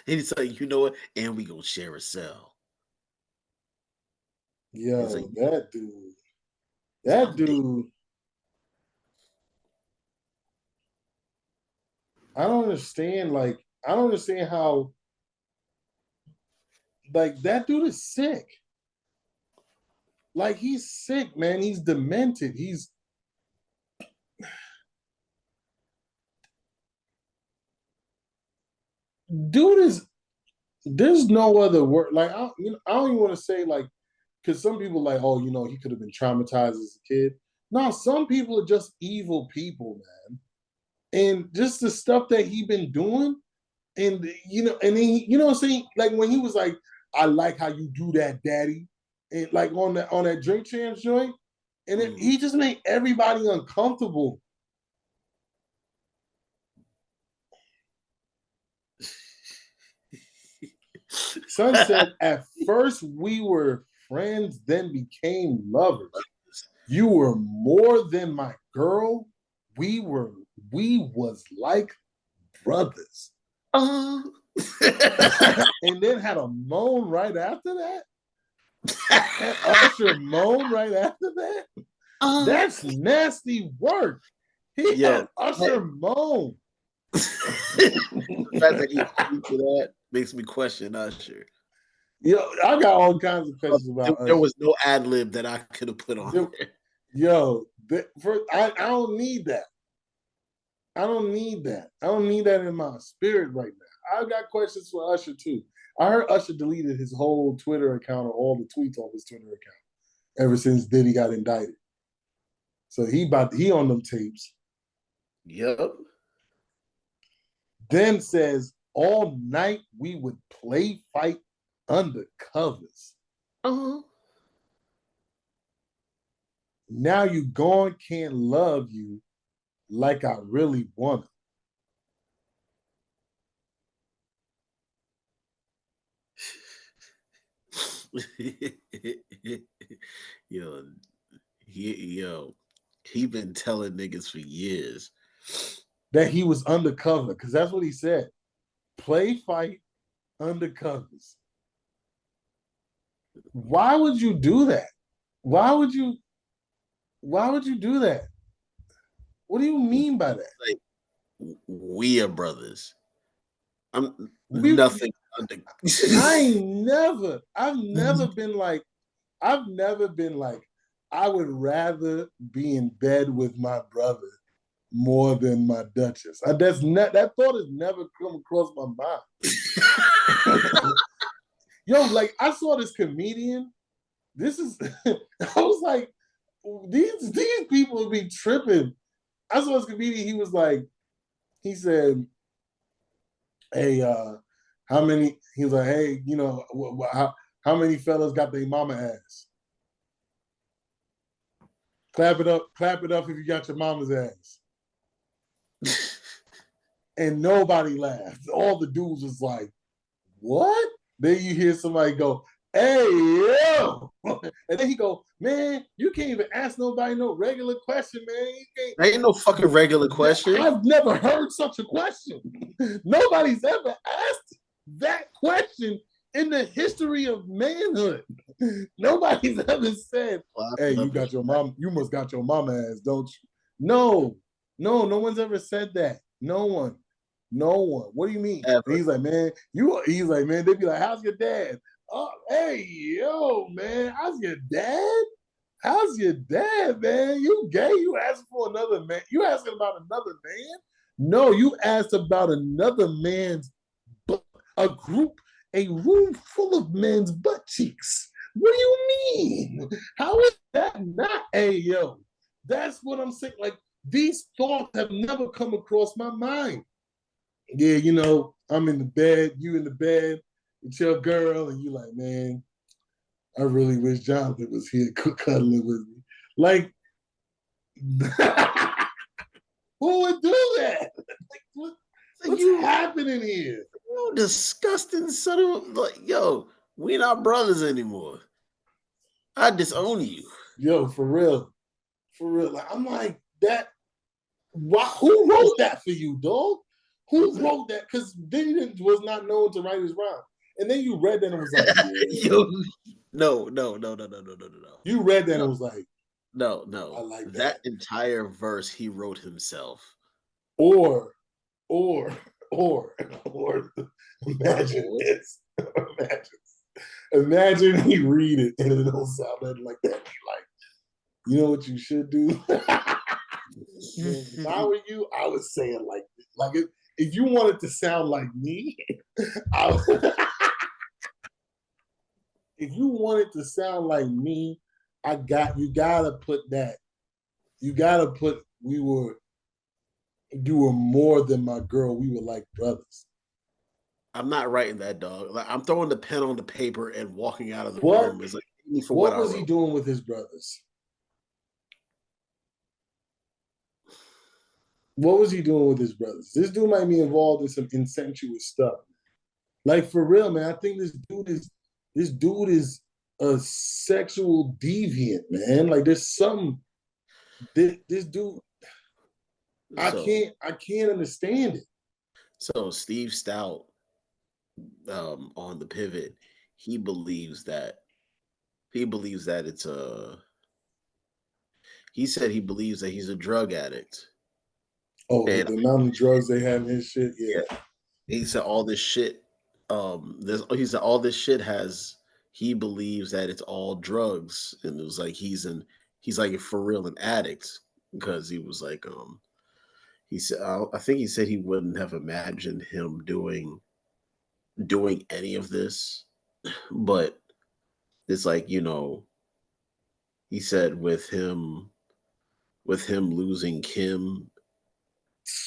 He's like, you know what? And we gonna share a cell. Yo, like, that dude. I don't understand. Like, I don't understand how. Like, that dude is sick. Like, he's sick, man. He's demented. Dude is. There's no other word. Like, I don't even want to say, like, because some people like, oh, he could have been traumatized as a kid. No, some people are just evil people, man. And just the stuff that he been doing, and and then what I'm saying, like when he was like, I like how you do that, daddy, and like on that Drink Champs joint, and then he just made everybody uncomfortable. Son said, at first we were friends, then became lovers. You were more than my girl. We was like brothers. And then had a moan right after that. And Usher moan right after that. That's nasty work. He had Usher moan. The fact that he agreed to that makes me question Usher. Yo, I got all kinds of questions about there was no ad lib that I could have put on there. Yo, I don't need that. I don't need that. I don't need that in my spirit right now. I got questions for Usher too. I heard Usher deleted his whole Twitter account or all the tweets on his Twitter account ever since Diddy got indicted. So he on them tapes. Yep. Then says all night we would play fight undercovers. Now you gone, can't love you like I really wanna. He been telling niggas for years that he was undercover, because that's what he said. Play fight undercovers. Why would you do that? Why would you do that? What do you mean by that? Like, we are brothers. I'm nothing under. I've never been like, I would rather be in bed with my brother more than my Duchess. That thought has never come across my mind. Yo, like I saw this comedian. I was like, these people would be tripping. I saw this comedian. He said, hey, how many? He was like, hey, how many fellas got their mama ass? Clap it up if you got your mama's ass. And nobody laughed. All the dudes was like, what? Then you hear somebody go, hey, yo. And then he go, man, you can't even ask nobody no regular question, man. You can't. Ain't no fucking regular question. I've never heard such a question. Nobody's ever asked that question in the history of manhood. Nobody's ever said, hey, you must got your mama ass, don't you? No one's ever said that. No one. What do you mean? He's like, man, they be like, how's your dad? Oh, hey, yo, man, how's your dad? How's your dad, man? You gay? You asking for another man? You asking about another man? No, you asked about another man's a room full of men's butt cheeks. What do you mean? How is that not? Hey, yo, that's what I'm saying. Like, these thoughts have never come across my mind. Yeah, you know, I'm in the bed, you in the bed, it's your girl, and you like, man, I really wish Jonathan was here cuddling with me. Like, who would do that? Like, what's happening here? You disgusting son of like, yo, we not brothers anymore. I disown you. Yo, for real. Like, I'm like, that. Who wrote that for you, dog? Who wrote that? Because Diddy was not known to write his rhyme. And then you read that and was like, yeah. Yo, no. You read that and was like, no. I like that entire verse he wrote himself. Or imagine this. Imagine he read it and it don't sound nothing like that. Like, you know what you should do? If I were you, I would say it like this. Like, if you want it to sound like me, if you want it to sound like me, you gotta put that. You gotta put you were more than my girl. We were like brothers. I'm not writing that, dog. Like, I'm throwing the pen on the paper and walking out of the room. It's like, what was he doing with his brothers? What was he doing with his brothers? This dude might be involved in some incestuous stuff. Like, for real, man. I think this dude is a sexual deviant, man. Like, there's some this dude. I can't understand it. So Steve Stout, on the Pivot, he believes that it's a. He said he believes that he's a drug addict. Oh, the amount of drugs they have in his shit, yeah. He said all this shit. He said all this shit has. He believes that it's all drugs, and it was like he's like for real an addict, because he was like he said I think he said he wouldn't have imagined him doing any of this, but it's like, you know, he said with him losing Kim,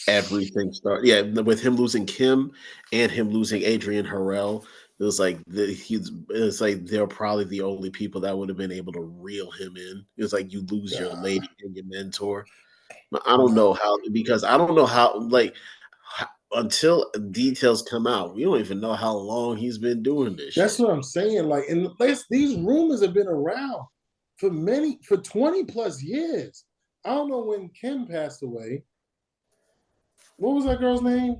everything started. Yeah, with him losing Kim and him losing Adrian Harrell, it was like they're probably the only people that would have been able to reel him in. It was like you lose your lady and your mentor. I don't know how, because I don't know how, like, until details come out, we don't even know how long he's been doing this. That's what I'm saying. Like, and these rumors have been around for 20 plus years. I don't know when Kim passed away. What was that girl's name?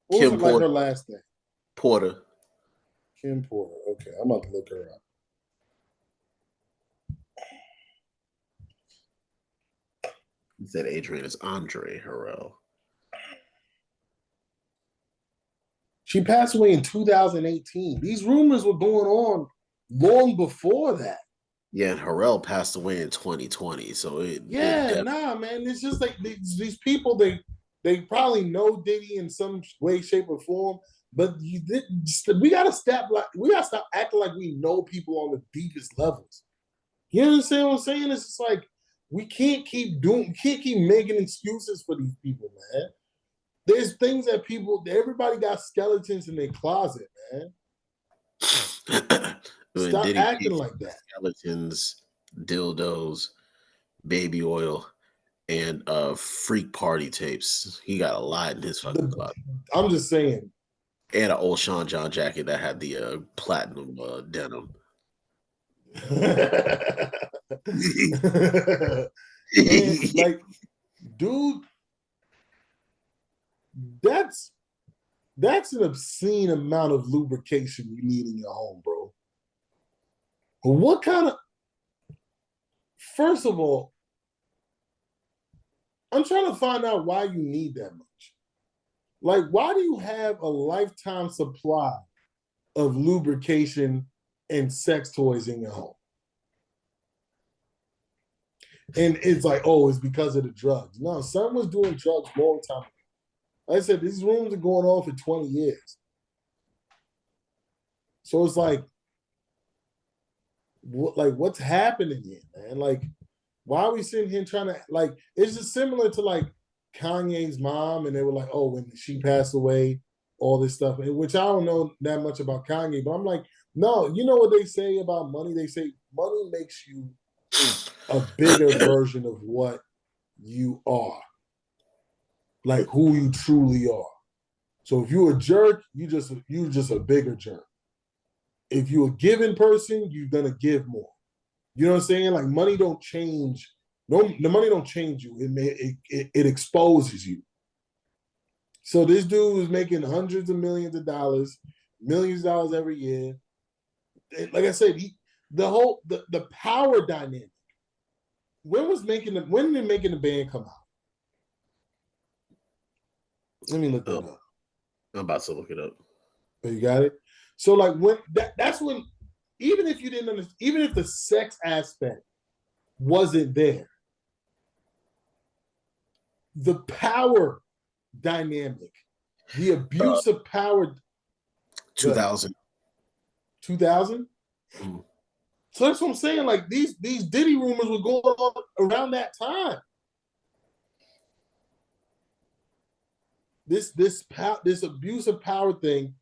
What was like her last name? Porter. Kim Porter. Okay, I'm about to look her up. He said Adrian is Andre Harrell. She passed away in 2018. These rumors were going on long before that. Yeah, and Harrell passed away in 2020. So man. It's just like these people, they probably know Diddy in some way, shape, or form. But we gotta stop acting like we know people on the deepest levels. You understand what I'm saying? It's just like we can't keep making excuses for these people, man. There's things that everybody got skeletons in their closet, man. Stop acting like that. Skeletons, dildos, baby oil, and freak party tapes. He got a lot in his fucking closet. I'm just saying. And an old Sean John jacket that had the platinum denim. And like, dude, that's an obscene amount of lubrication you need in your home, bro. What kind of, first of all, I'm trying to find out why you need that much. Like, why do you have a lifetime supply of lubrication and sex toys in your home? And it's like, oh, it's because of the drugs. No, son was doing drugs a long time ago. Like I said, these rooms are going on for 20 years. So it's like, what's happening here, man? Like, why are we sitting here trying to, like, it's just similar to like Kanye's mom, and they were like, oh, when she passed away, all this stuff, which I don't know that much about Kanye, but I'm like, no, you know what they say about money? They say money makes you a bigger version of what you are, like who you truly are. So if you're a jerk, you're just a bigger jerk. If you're a giving person, you're gonna give more. You know what I'm saying? Like, money don't change. No, the money don't change you. It exposes you. So this dude is making hundreds of millions of dollars, millions of dollars every year. Like I said, the power dynamic. When did Making the Band come out? Let me look that up. I'm about to look it up. Oh, you got it? So like that's when, even if you didn't understand, even if the sex aspect wasn't there, the power dynamic, the abuse of power. 2000. 2000? Mm. So that's what I'm saying. Like, these Diddy rumors were going on around that time. This abuse of power thing,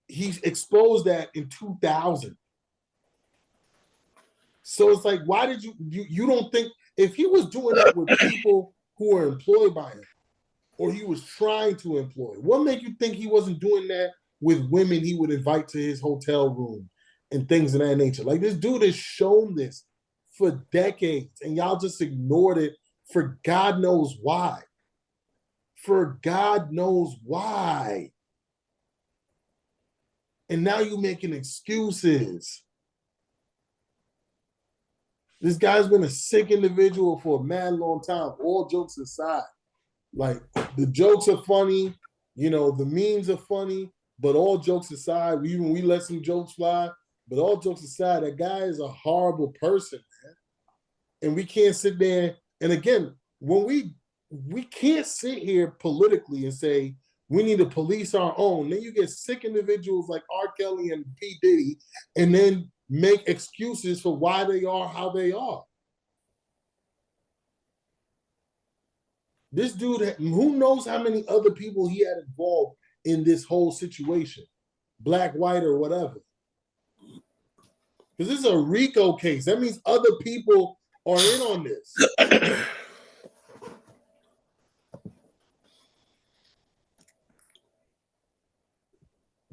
he exposed that in 2000. So it's like, why did you don't think, if he was doing that with people who were employed by him, or he was trying to employ, what made you think he wasn't doing that with women he would invite to his hotel room and things of that nature? Like, this dude has shown this for decades, and y'all just ignored it for God knows why. For God knows why. And now you're making excuses. This guy's been a sick individual for a mad long time, all jokes aside. Like, the jokes are funny, you know, the memes are funny, but all jokes aside, we let some jokes fly, but all jokes aside, that guy is a horrible person, man. And we can't sit there, and again, when we can't sit here politically and say we need to police our own. Then you get sick individuals like R. Kelly and P. Diddy, and then make excuses for why they are how they are. This dude, who knows how many other people he had involved in this whole situation, black, white, or whatever. Because this is a RICO case. That means other people are in on this.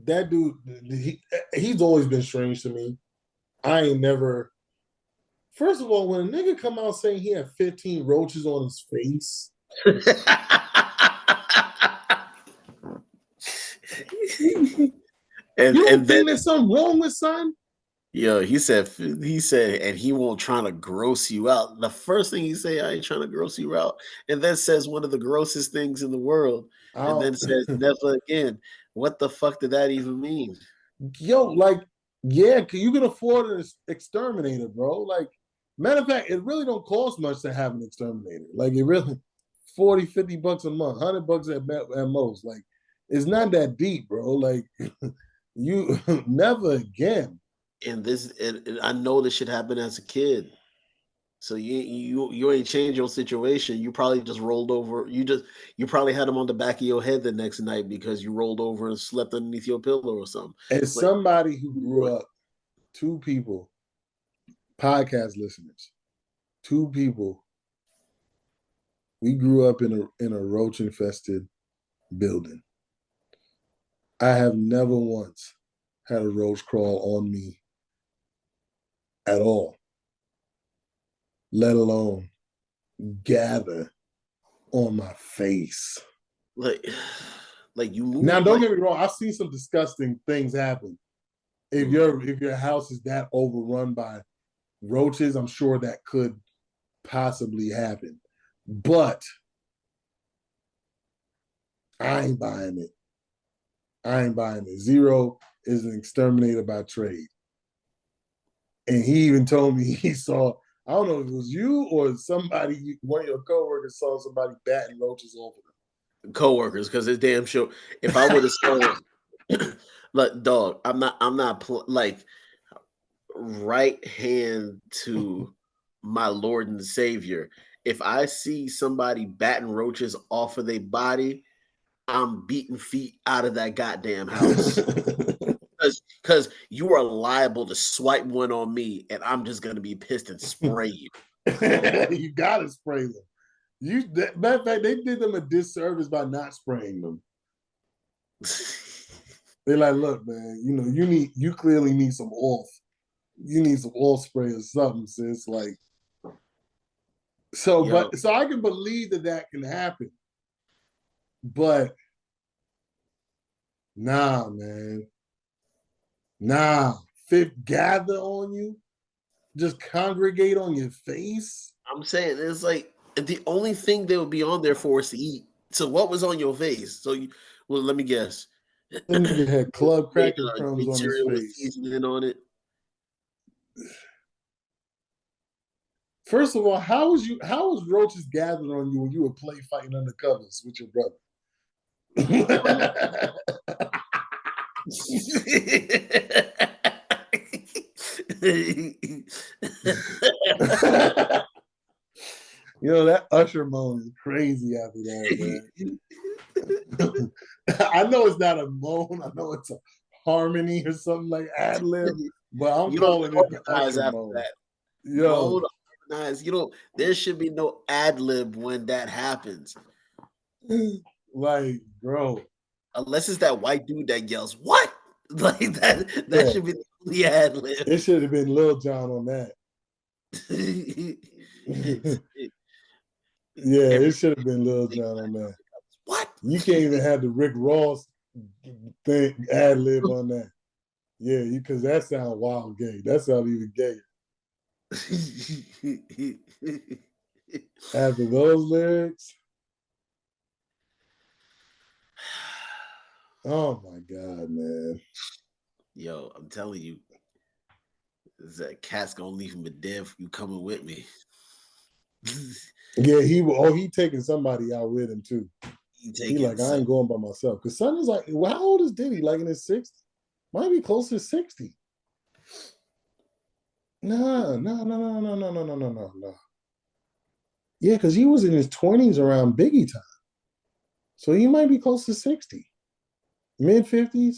That dude, he's always been strange to me. I ain't never. First of all, when a nigga come out saying he had 15 roaches on his face, and you don't then think there's something wrong with son? Yo, he said, and he won't trying to gross you out. The first thing he say, I ain't trying to gross you out, and then says one of the grossest things in the world, and then says never again. What the fuck did that even mean? Yo, like, yeah, you can afford an exterminator, bro. Like, matter of fact, it really don't cost much to have an exterminator. Like, it really, $40-$50 a month, $100 at most. Like, it's not that deep, bro. Like, you never again. And I know this shit happened as a kid. So you ain't changed your situation. You probably just rolled over. You probably had them on the back of your head the next night because you rolled over and slept underneath your pillow or something. As somebody who grew up, two people, podcast listeners, two people We grew up in a roach infested building. I have never once had a roach crawl on me at all, let alone gather on my face. Like you move. Now, don't get me wrong. I've seen some disgusting things happen. If your house is that overrun by roaches, I'm sure that could possibly happen. But I ain't buying it. Zero is an exterminator by trade. And he even told me he saw, I don't know if it was you or somebody, one of your coworkers saw somebody batting roaches over them. Coworkers, because it's damn sure. If I would have saw, like, dog, I'm not like right hand to my Lord and Savior. If I see somebody batting roaches off of their body, I'm beating feet out of that goddamn house. Because you are liable to swipe one on me, and I'm just gonna be pissed and spray you. You gotta spray them. Matter of fact, they did them a disservice by not spraying them. They're like, look, man, you clearly need some oil. You need some oil spray or something, sis. Like, so I can believe that can happen. But nah, man. Nah. Gather on you, just congregate on your face. I'm saying it's like the only thing they would be on there for is to eat. So what was on your face? So let me guess. That nigga had club cracker crumbs on his face. Seasoning on it. First of all, how was roaches gathering on you when you were play fighting under covers with your brother? That Usher moan is crazy after that, man. I know it's not a moan. I know it's a harmony or something like ad lib, but I'm calling it the Usher moan. Yo, there should be no ad lib when that happens. Like, bro, unless it's that white dude that yells "what," like that should be the ad lib. It should have been Lil Jon on that. Yeah, it should have been Lil Jon on that. What? You can't even have the Rick Ross thing ad lib on that. Yeah, because that sounds wild gay. That sounds even gay. After those lyrics, oh my God, man. Yo, I'm telling you, that cat's gonna leave him a dead for you coming with me. Yeah, he taking somebody out with him too. He like, I ain't going by myself. Because son is like, well, how old is Diddy? Like in his 60s? Might be close to 60. No. Yeah, because he was in his 20s around Biggie time. So he might be close to 60. Mid 50s.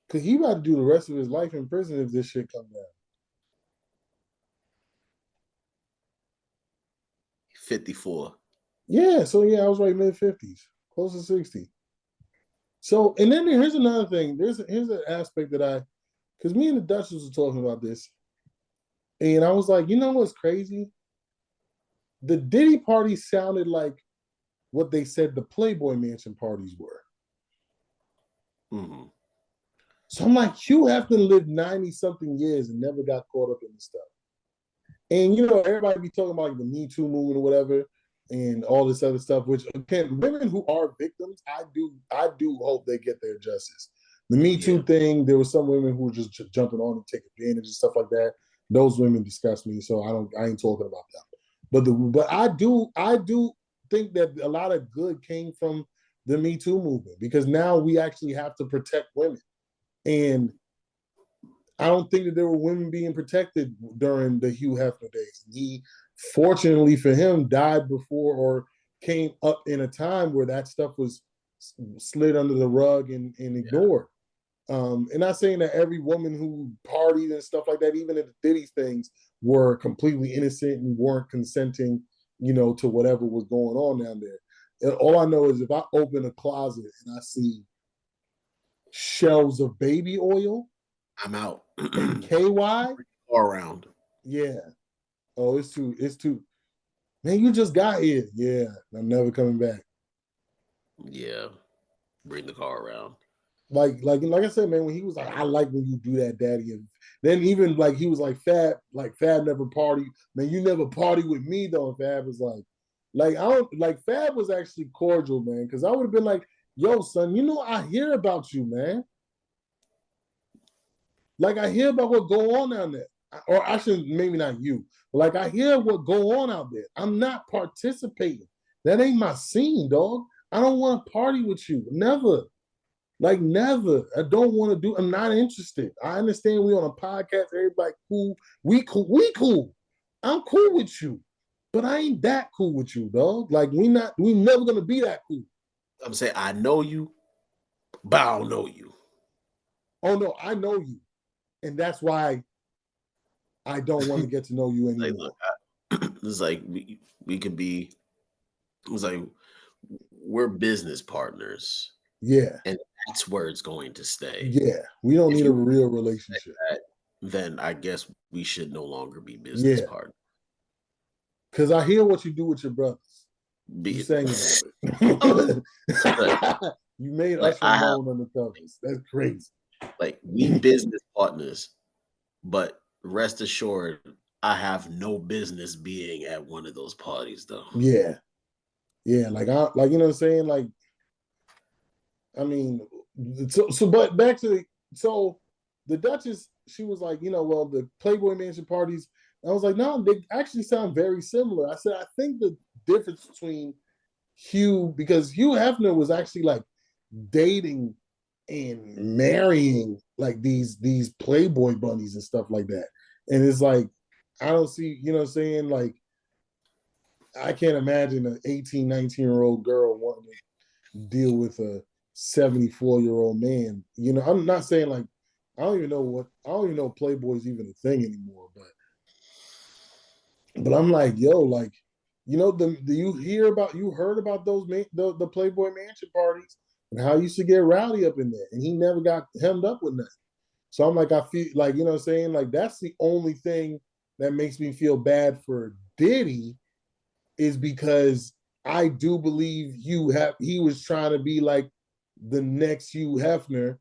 Because he about to do the rest of his life in prison if this shit comes down. 54. Yeah, so I was right, mid 50s, close to 60. So, and then here's another thing. Here's an aspect that because me and the Duchess were talking about this, and I was like, you know what's crazy? The Diddy party sounded like what they said the Playboy Mansion parties were. Mm-hmm. So I'm like, Hugh Hefner lived 90-something years and never got caught up in this stuff. And, everybody be talking about like the Me Too movement or whatever and all this other stuff, which, again, women who are victims, I do hope they get their justice. The Me Too thing, there were some women who were just jumping on and take advantage and stuff like that. Those women disgust me, so I ain't talking about them. But I do think that a lot of good came from the Me Too movement, because now we actually have to protect women. And I don't think that there were women being protected during the Hugh Hefner days. He, fortunately for him, died before or came up in a time where that stuff was slid under the rug and ignored. And not saying that every woman who partied and stuff like that, even at the Diddy things, were completely innocent and weren't consenting, to whatever was going on down there. And all I know is if I open a closet and I see shelves of baby oil, I'm out. and KY, All around. yeah. Oh, it's too. Man, you just got here. Yeah, I'm never coming back. Yeah, bring the car around. Like I said, man, when he was like, I like when you do that, daddy. And then even like he was like Fab never party. Man, you never party with me though. And Fab was like I don't like Fab was actually cordial, man. Cause I would have been like, yo, son, I hear about you, man. Like I hear about what go on down there. Or I shouldn't, maybe not you, but like I hear what go on out there. I'm not participating. That ain't my scene, dog. I don't want to party with you. Never. Like never. I don't want to do. I'm not interested. I understand we on a podcast. Everybody cool. We cool. We cool. I'm cool with you, but I ain't that cool with you, dog. Like we never gonna be that cool. I'm saying I know you, but I don't know you. Oh no, I know you, and that's why I don't want to get to know you anymore. It's like we could be. It's like we're business partners. Yeah. And that's where it's going to stay. Yeah. We don't need a real relationship. Then I guess we should no longer be business partners. Because I hear what you do with your brothers. You sang about it. You made us alone on the covers. That's crazy. Like we business partners, but rest assured, I have no business being at one of those parties though. Yeah. Yeah. Like you know what I'm saying? Like, I mean, but back to the Duchess, she was like, well, the Playboy Mansion parties. I was like, no, they actually sound very similar. I said, I think the difference between Hugh, because Hugh Hefner was actually like dating and marrying like these Playboy bunnies and stuff like that. And it's like, I don't see, you know what I'm saying? Like, I can't imagine an 18, 19-year-old girl wanting to deal with a 74-year-old man. I'm not saying like I don't even know Playboy's even a thing anymore, but I'm like, yo, like, do you heard about those the Playboy Mansion parties and how he used to get rowdy up in there, and he never got hemmed up with nothing. So I'm like, I feel like, you know what I'm saying? Like that's the only thing that makes me feel bad for Diddy is because I do believe he was trying to be like the next Hugh Hefner,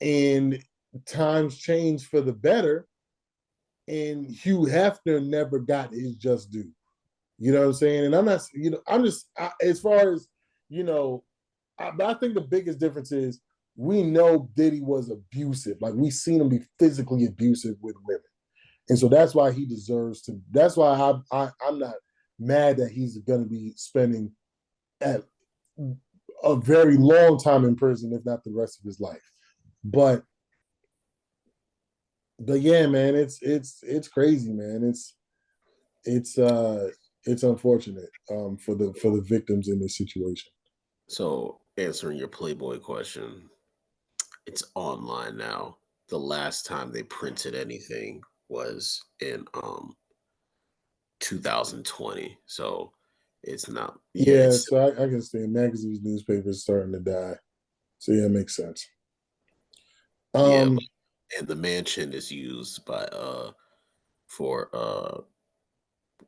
and times changed for the better, and Hugh Hefner never got his just due. You know what I'm saying? And I'm not, as far as, but I think the biggest difference is we know Diddy was abusive. Like we seen him be physically abusive with women. And so that's why he deserves to, that's why I'm not mad that he's going to be spending at a very long time in prison, if not the rest of his life. But yeah, man, it's crazy, man. It's unfortunate for the victims in this situation. So answering your Playboy question, it's online now. The last time they printed anything was in 2020. So it's not. Yeah, so I can stand magazines, newspapers starting to die. So yeah, it makes sense. And the mansion is used by for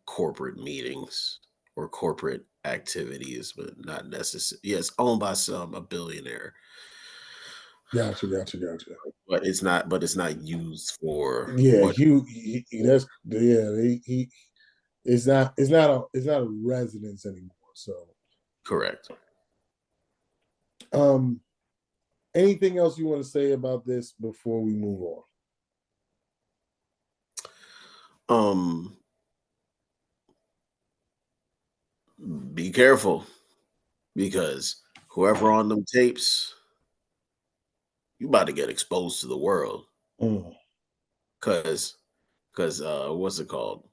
corporate meetings or corporate activities, but not necessarily. Yes, owned by a billionaire. Gotcha. But it's not. But it's not used for. Yeah, that's he. It's not a residence anymore. So correct. Anything else you want to say about this before we move on? Be careful, because whoever on them tapes, you about to get exposed to the world. Cause what's it called?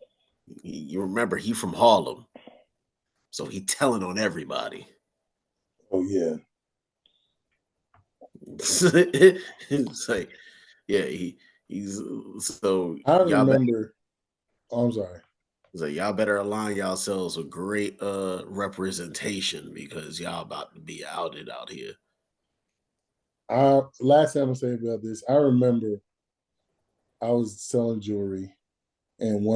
You remember he from Harlem, so he telling on everybody. Oh yeah. It's like, yeah, he's so. I remember Oh, I'm sorry. It's like y'all better align yourselves with great representation because y'all about to be outed out here. Last time I say about this, I remember I was selling jewelry, and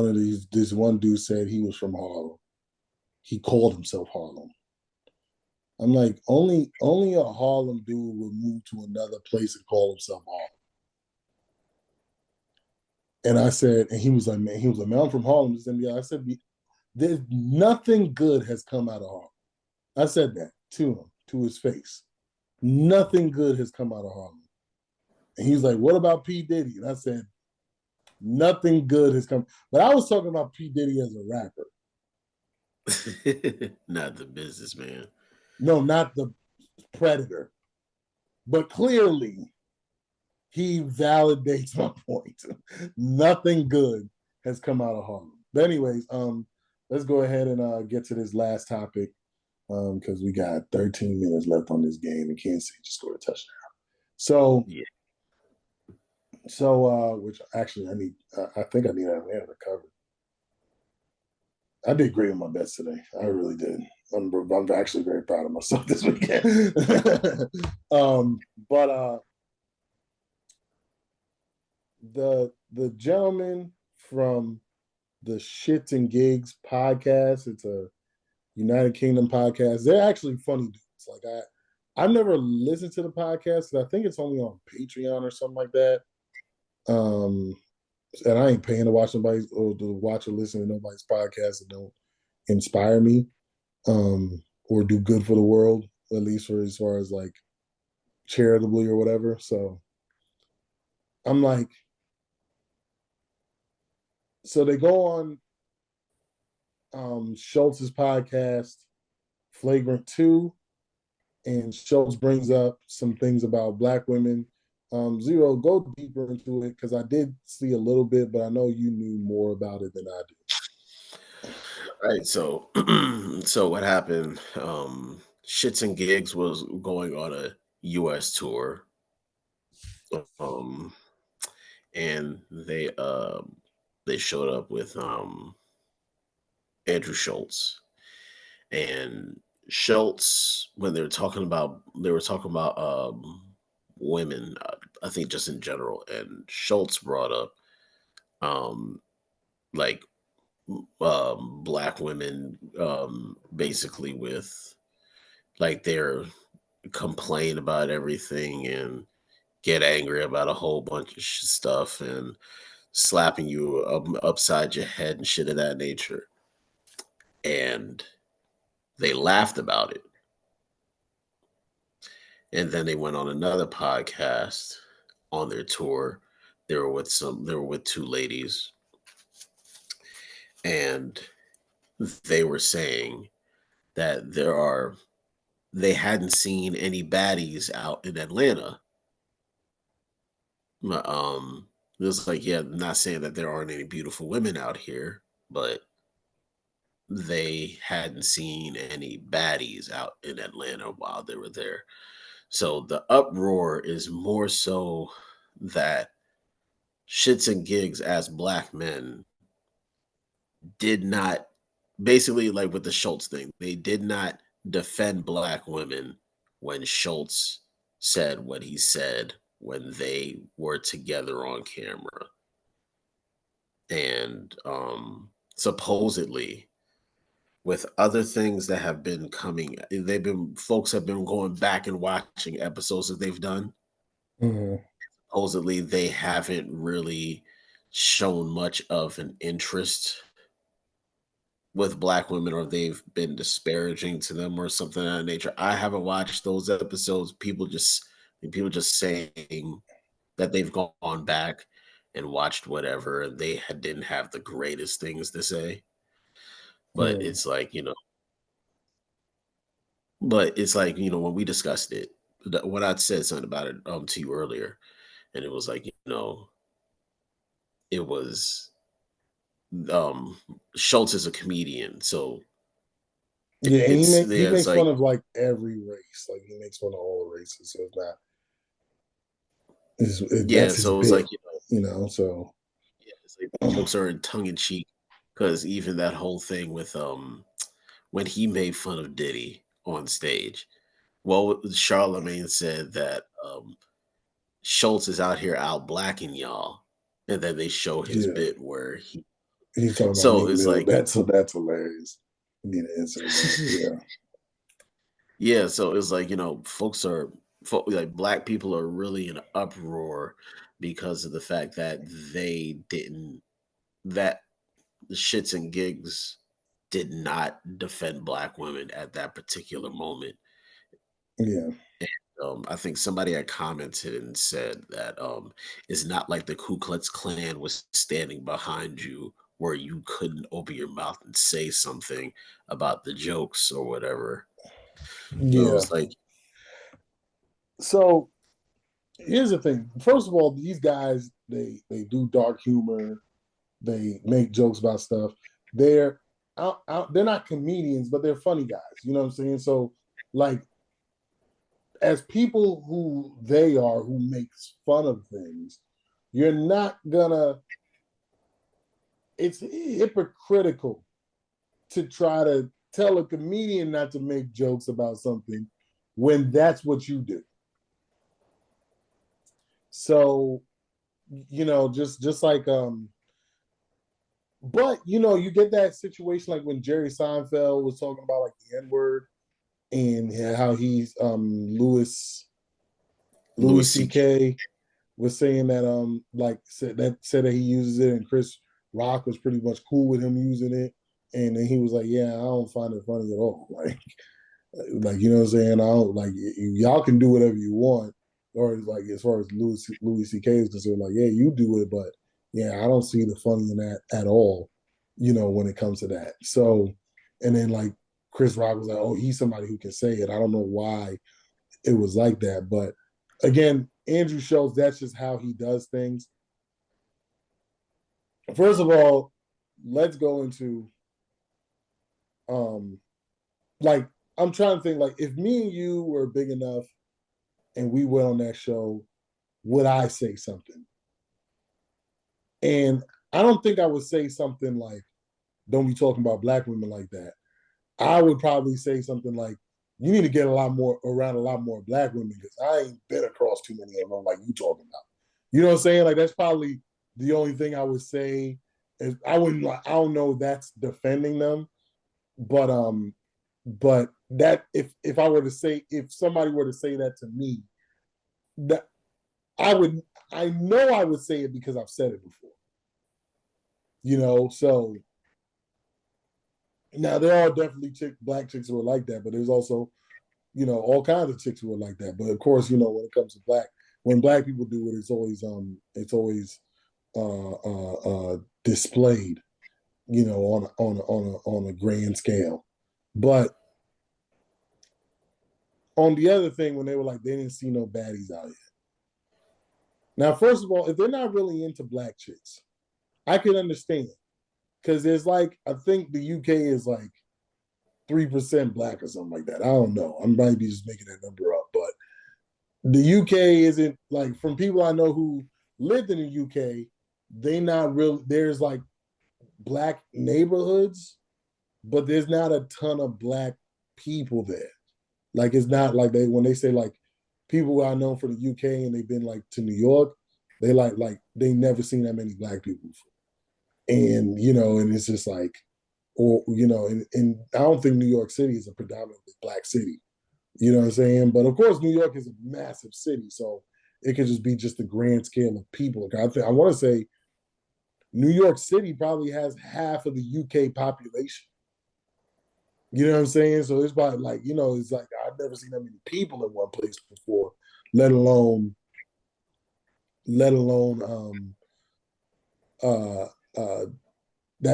this one dude said he was from Harlem. He called himself Harlem. I'm like, only a Harlem dude would move to another place and call himself Harlem. And I said, and he was like, man, I'm from Harlem. I said, there's nothing good has come out of Harlem. I said that to him, to his face. Nothing good has come out of Harlem. And he was like, what about P. Diddy? And I said, nothing good has come. But I was talking about P. Diddy as a rapper. Not the businessman. No, not the predator. But clearly, he validates my point. Nothing good has come out of Harlem. But anyways, let's go ahead and get to this last topic because we got 13 minutes left on this game and Kansas City just scored a touchdown. So, yeah. Which actually I think I need to recover. I did great on my bets today. I really did. I'm actually very proud of myself this weekend. But the gentleman from the Shits and Gigs podcast, it's a United Kingdom podcast. They're actually funny dudes. Like I've never listened to the podcast, and I think it's only on Patreon or something like that. And I ain't paying to watch nobody's or to watch or listen to nobody's podcast that don't inspire me, or do good for the world, at least for as far as like charitably or whatever. So I'm like, so they go on Schultz's podcast, Flagrant 2, and Schultz brings up some things about Black women. Zero, go deeper into it because I did see a little bit, but I know you knew more about it than I do. Right. So, so what happened? Shits and Gigs was going on a U.S. tour, and they showed up with Andrew Schultz, and Schultz when they were talking about women, I think just in general, and Schultz brought up like Black women, basically with like their complain about everything and get angry about a whole bunch of stuff and slapping you upside your head and shit of that nature. And they laughed about it. And then they went on another podcast on their tour. They were with two ladies. And they were saying that they hadn't seen any baddies out in Atlanta. It was like, yeah, I'm not saying that there aren't any beautiful women out here, but they hadn't seen any baddies out in Atlanta while they were there. So the uproar is more so that Shits and Gigs as Black men did not, basically like with the Schultz thing, they did not defend Black women when Schultz said what he said when they were together on camera. And supposedly with other things that have been coming, folks have been going back and watching episodes that they've done. Mm-hmm. Supposedly they haven't really shown much of an interest with Black women, or they've been disparaging to them or something of that nature. I haven't watched those episodes. People just saying that they've gone back and watched whatever, and they didn't have the greatest things to say. But it's like, when we discussed it, when I said something about it to you earlier, and it was like, it was Schultz is a comedian, so yeah, and he makes like, fun of like every race. Like he makes fun of all races. So it's not. That's his so it was bit, like, so yeah, it's like jokes are tongue in cheek. because even that whole thing with when he made fun of Diddy on stage. Well, Charlemagne said that Schultz is out here out blacking y'all, and then they show his Yeah, bit where he. he's talking about So Meek it's Mill. like, That's hilarious. I need to answer that. Yeah. yeah, so it's like, like black people are really in an uproar because of the fact that they didn't that the shits and gigs did not defend black women at that particular moment. Yeah. I think somebody had commented and said that it's not like the Ku Klux Klan was standing behind you where you couldn't open your mouth and say something about the jokes or whatever. So it Yeah. was like, So here's the thing. First of all, these guys, they do dark humor. They make jokes about stuff. They're they're not comedians, but they're funny guys. You know what I'm saying? So like as people who they are who makes fun of things, you're not gonna it's hypocritical to try to tell a comedian not to make jokes about something when that's what you do. So, just like but you get that situation like when Jerry Seinfeld was talking about like the N-word and how he's Louis Louis C.K. C.K. was saying that said that he uses it, and Chris Rock was pretty much cool with him using it, and then he was like, "Yeah, I don't find it funny at all." Like you know what I'm saying? I don't like y'all can do whatever you want, or like as far as Louis C.K. is concerned, like yeah, you do it, but yeah, I don't see the funny in that at all. When it comes to that. So, and then like Chris Rock was like, "Oh, he's somebody who can say it." I don't know why it was like that, but again, Andrew Schultz, that's just how he does things. First of all, let's go into like I'm trying to think like if me and you were big enough and we went on that show, would I say something? And I don't think I would say something like, don't be talking about black women like that. I would probably say something like, you need to get around a lot more black women because I ain't been across too many of them like you talking about. You know what I'm saying? Like that's probably the only thing I would say. Is I don't know if that's defending them, but that if somebody were to say that to me, that I know I would say it because I've said it before. So now there are definitely black chicks who are like that, but there's also all kinds of chicks who are like that. But of course, when it comes to when black people do it, it's always displayed, on a grand scale. But on the other thing, when they were like they didn't see no baddies out yet. Now, first of all, if they're not really into black chicks, I can understand because there's like I think the UK is like 3% black or something like that. I don't know. I might be just making that number up, but the UK isn't like from people I know who lived in the UK, they not real there's like black neighborhoods, but there's not a ton of black people there. Like it's not like when they say like people I know from the UK and they've been like to New York, they like they never seen that many black people before. And and it's just like and I don't think New York City is a predominantly black city. You know what I'm saying? But of course, New York is a massive city, so it could just be just the grand scale of people. I want to say New York City probably has half of the UK population. You know what I'm saying? So it's about like it's like I've never seen that many people in one place before, let alone that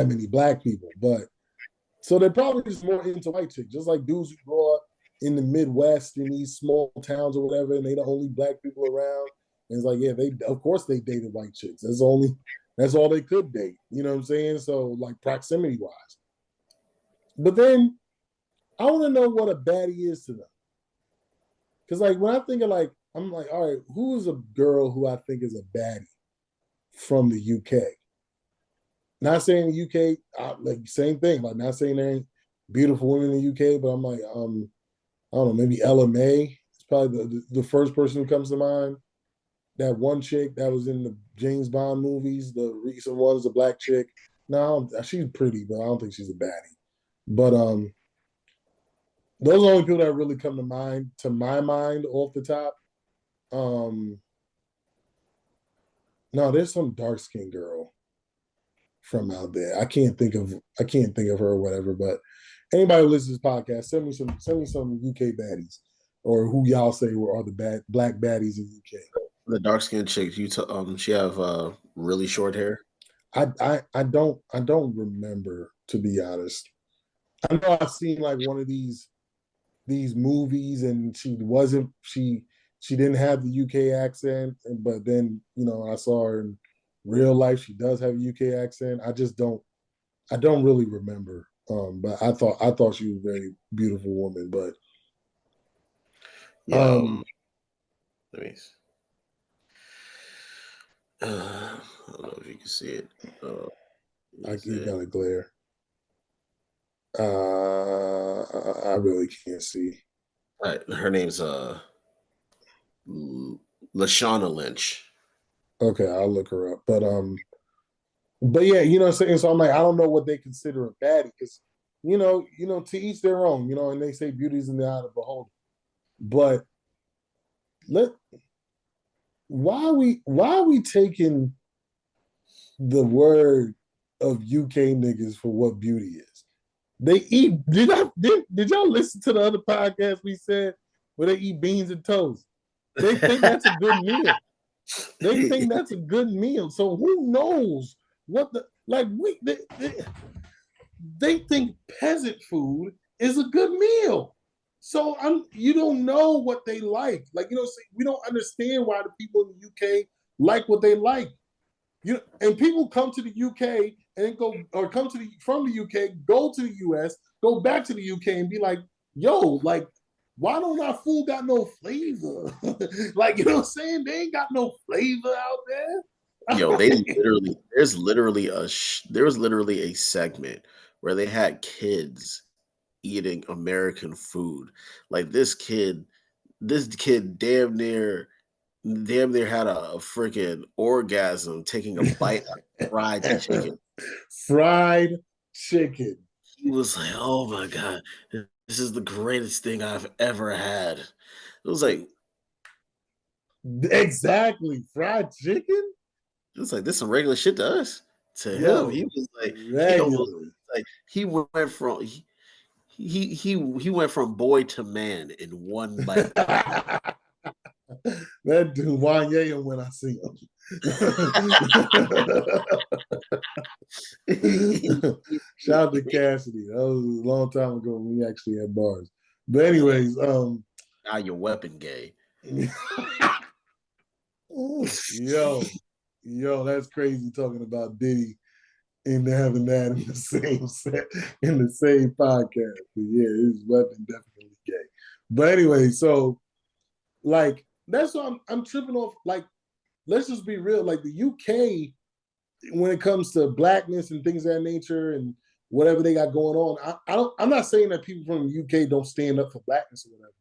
many black people. But so they're probably just more into white chicks, just like dudes who grow up in the Midwest in these small towns or whatever, and they the only black people around. And it's like, yeah, of course they dated white chicks. That's all they could date. You know what I'm saying? So like proximity wise. But then I want to know what a baddie is to them. Because like when I think of like, I'm like, all right, who is a girl who I think is a baddie from the UK? Not saying the UK, like same thing. Like not saying there ain't beautiful women in the UK, but I'm like, I don't know, maybe Ella May. It's probably the first person who comes to mind. That one chick that was in the James Bond movies, the recent ones, the black chick. No, she's pretty, but I don't think she's a baddie. But those are the only people that really come to my mind off the top. No, there's some dark skinned girl from out there. I can't think of her or whatever. But anybody who listens to this podcast, send me some UK baddies or who y'all say are the black baddies in UK. The dark skinned chick, she have really short hair. I don't remember, to be honest. I know I've seen like one of these movies and she didn't have the UK accent, but then I saw her in real life. She does have a UK accent. I don't really remember. But I thought she was a very beautiful woman. But let me. I don't know if you can see it. You got a glare. I really can't see. Her name's Lashana Lynch. Okay, I'll look her up. But yeah, what I'm saying. So I'm like, I don't know what they consider a baddie because, to each their own. And they say beauty's in the eye of the beholder. But why are we taking the word of UK niggas for what beauty is? They eat. Did y'all listen to the other podcast we said where they eat beans and toast? They think that's a good meal. They think that's a good meal. So who knows what they think peasant food is a good meal. So you don't know what they like. We don't understand why the people in the UK like what they like. And people come to the UK and go, or come from the UK, go to the US, go back to the UK and be like, yo, like, why don't our food got no flavor? Like, you know what I'm saying? They ain't got no flavor out there. Yo, there was literally a segment where they had kids eating American food. Like this kid damn near had a freaking orgasm taking a bite of fried chicken. Fried chicken. He was like, "Oh my god, this is the greatest thing I've ever had." It was like, exactly, fried chicken. It was like, this is some regular shit to us. To him, he was like, he went from he went from boy to man in one bite. That dude Wanye when I see him. Shout out to Cassidy. That was a long time ago when we actually had bars. But anyways, now you're weapon gay. Yo, that's crazy talking about Diddy and having that in the same set in the same podcast. But yeah, his weapon definitely gay. But anyway, so like that's what I'm tripping off. Like, let's just be real. Like the UK, when it comes to blackness and things of that nature and whatever they got going on, I'm not saying that people from the UK don't stand up for blackness or whatever.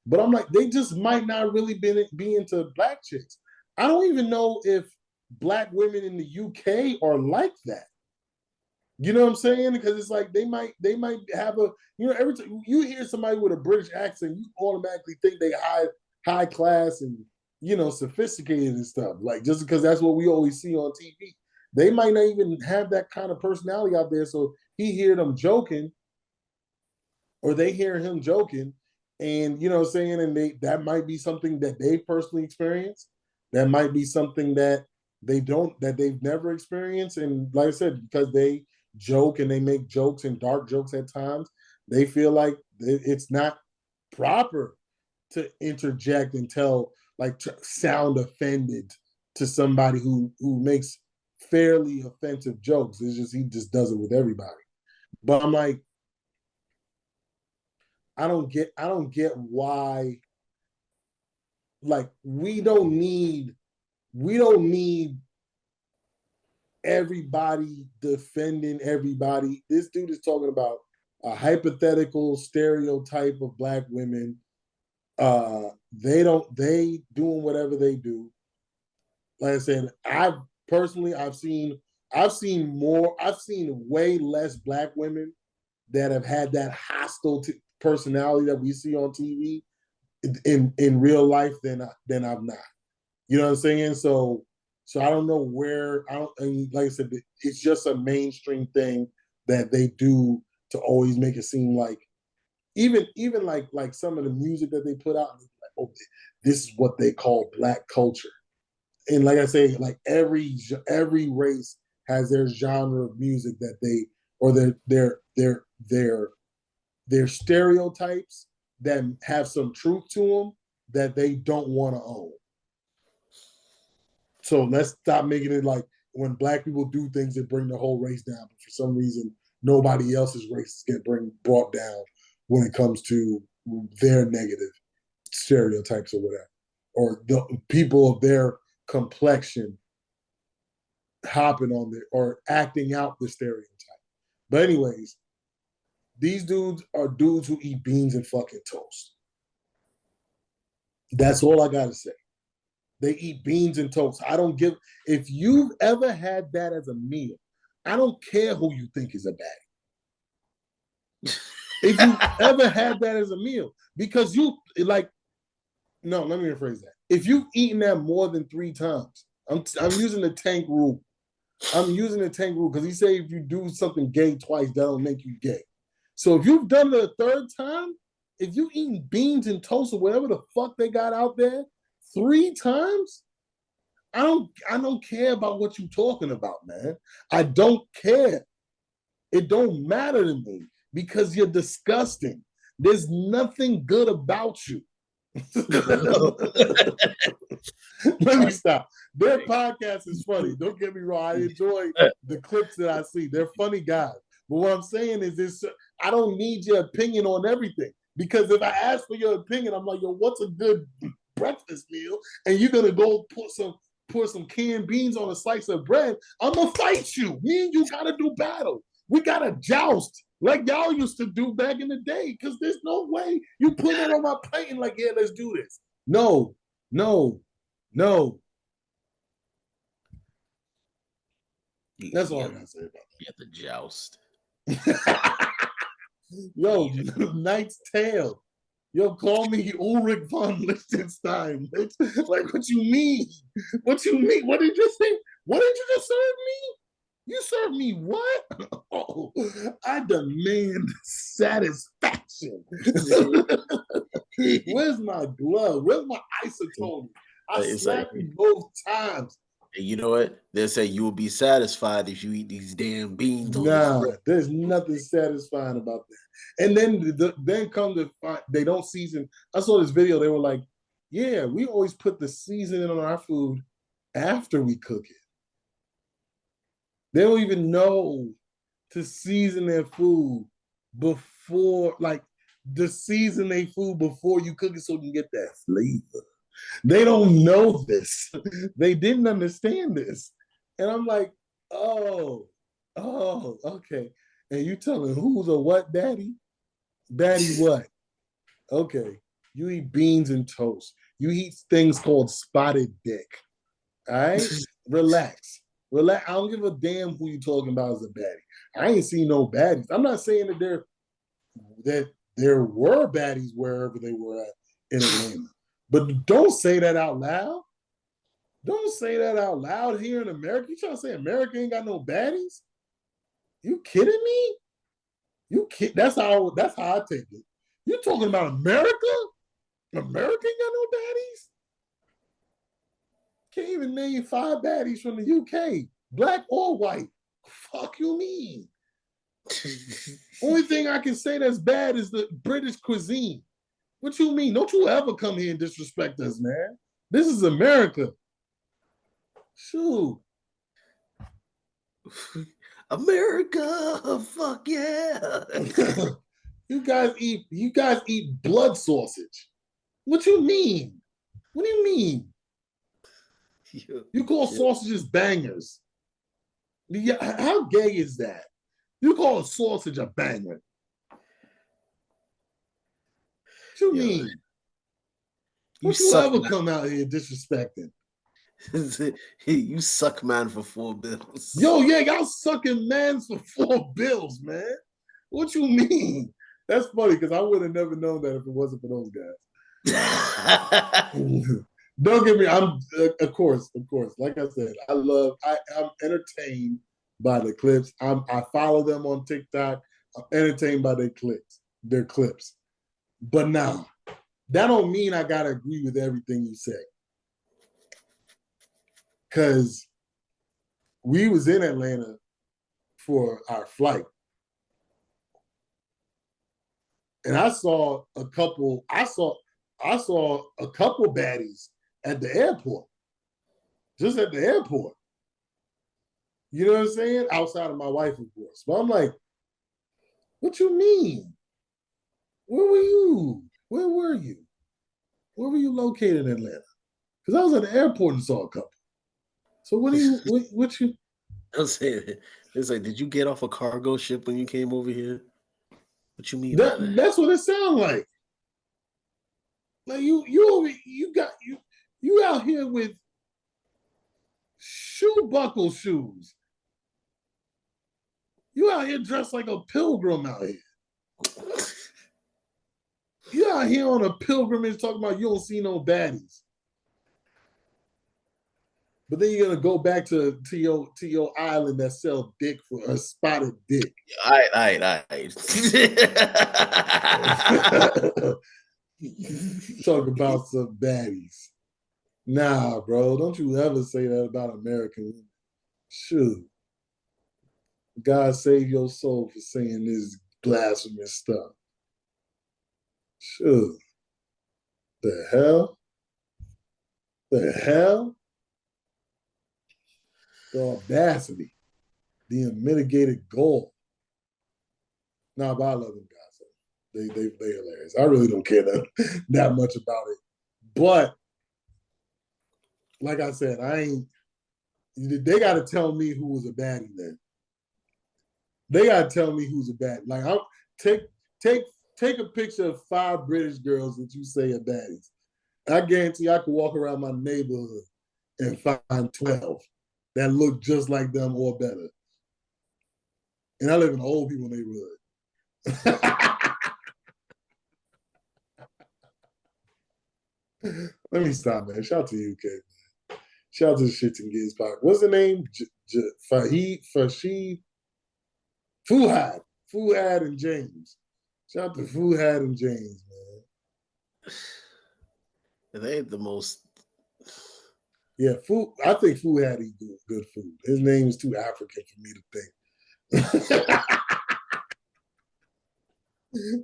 But I'm like, they just might not really be into black chicks. I don't even know if black women in the UK are like that. You know what I'm saying? Because it's like they might have every time you hear somebody with a British accent, you automatically think they high class and sophisticated and stuff. Like just because that's what we always see on TV. They might not even have that kind of personality out there. So he hear them joking, or they hear him joking, and saying, and that might be something that they personally experienced. That might be something that they've never experienced. And like I said, because they joke and they make jokes and dark jokes at times, they feel like it's not proper to interject and to sound offended to somebody who makes fairly offensive jokes. It's just he just does it with everybody. But I'm like, I don't get why. Like we don't need everybody defending everybody. This dude is talking about a hypothetical stereotype of black women. They doing whatever they do. Like I said, I've seen way less black women that have had that hostile personality that we see on TV in real life than I've not. You know what I'm saying? So I don't know where and like I said, it's just a mainstream thing that they do to always make it seem like even like some of the music that they put out, like, oh, this is what they call black culture. And like I say, like every race has their genre of music that they or their stereotypes that have some truth to them that they don't want to own. So let's stop making it like when black people do things that bring the whole race down, but for some reason nobody else's races get brought down when it comes to their negative stereotypes or whatever, or the people of their complexion hopping on there or acting out the stereotype. But anyways, these dudes are dudes who eat beans and fucking toast. That's all I gotta say. They eat beans and toast. If you've ever had that as a meal, I don't care who you think is a baddie. If you ever had that as a meal, because let me rephrase that. If you've eaten that more than 3 times, I'm using the tank rule. I'm using the tank rule because he say if you do something gay twice, that'll make you gay. So if you've done it a 3rd time, if you eating beans and toast or whatever the fuck they got out there 3 times, I don't care about what you're talking about, man. I don't care. It don't matter to me because you're disgusting. There's nothing good about you. Let me stop. Their podcast is funny. Don't get me wrong. I enjoy the clips that I see. They're funny guys. But what I'm saying is this: I don't need your opinion on everything. Because if I ask for your opinion, I'm like, yo, what's a good breakfast meal? And you're gonna go put some canned beans on a slice of bread. I'm gonna fight you. Me and you gotta do battle. We gotta joust like y'all used to do back in the day. Because there's no way you put it on my plate and like, yeah, let's do this. No. That's all I gotta say about that. You have to joust. Yo, Knight's Tale. Yo, call me Ulrich von Liechtenstein. Like, what you mean? What you mean? What did you say? What did you just serve me? You served me what? Oh, I demand satisfaction. Where's my glove? Where's my isotone? I slapped you both times. And you know what? They'll say you will be satisfied if you eat these damn beans. Nah, there's nothing satisfying about that. And then come to find they don't season. I saw this video. They were like, "Yeah, we always put the seasoning on our food after we cook it. They don't even know to season their food before, like, to season their food before you cook it so you can get that flavor. They don't know this. They didn't understand this. And I'm like, oh, okay. And you telling who's a what daddy? Daddy what? Okay. You eat beans and toast. You eat things called spotted dick. All right? Relax. I don't give a damn who you talking about as a baddie. I ain't seen no baddies. I'm not saying that there were baddies wherever they were at in Atlanta. But don't say that out loud. Don't say that out loud here in America. You trying to say America ain't got no baddies? You kidding me? That's how I take it. You talking about America? America ain't got no baddies? Can't even name 5 baddies from the UK, black or white. Fuck you mean? Only thing I can say that's bad is the British cuisine. What you mean? Don't you ever come here and disrespect us, man. This is America. Shoot. America, fuck yeah. You guys eat blood sausage. What you mean? What do you mean? You call sausages bangers. Yeah, how gay is that? You call a sausage a banger? What you mean? Don't you ever come out here disrespecting? You suck man for $4. Yo, yeah, y'all sucking mans for $4, man. What you mean? That's funny because I would have never known that if it wasn't for those guys. Don't get me. I'm of course. Like I said, I'm entertained by the clips. I follow them on TikTok. I'm entertained by their clips. But now, that don't mean I gotta agree with everything you say. Cause we was in Atlanta for our flight. And I saw a couple baddies at the airport. Just at the airport. You know what I'm saying? Outside of my wife, of course. But I'm like, what you mean? Where were you? Where were you? Where were you located in Atlanta? Because I was at the airport and saw a couple. So what you I'm saying, it's like, did you get off a cargo ship when you came over here? What you mean by that? That's what it sounds like. Like you out here with shoe buckle shoes. You out here dressed like a pilgrim out here. You out here on a pilgrimage talking about you don't see no baddies. But then you're gonna go back to your island that sell dick for a spotted dick. All right. Talk about some baddies. Nah, bro. Don't you ever say that about American women. Shoot. God save your soul for saying this blasphemous stuff. Shoot. The hell? The hell? The audacity. The unmitigated goal. Nah, but I love them guys. They hilarious. I really don't care that much about it. But like I said, they gotta tell me who was a baddie then. They gotta tell me who's a baddie. Like I'll take a picture of 5 British girls that you say are baddies. I guarantee I could walk around my neighborhood and find 12 that look just like them or better. And I live in an old people neighborhood. Let me stop, man. Shout out to you, kid. Shout out to the Shits and Gigs podcast. What's the name? Fuhad and James. Shout out to Fuhad and James, man. They ain't the most. Yeah, I think Fuhad eat good food. His name is too African for me to think.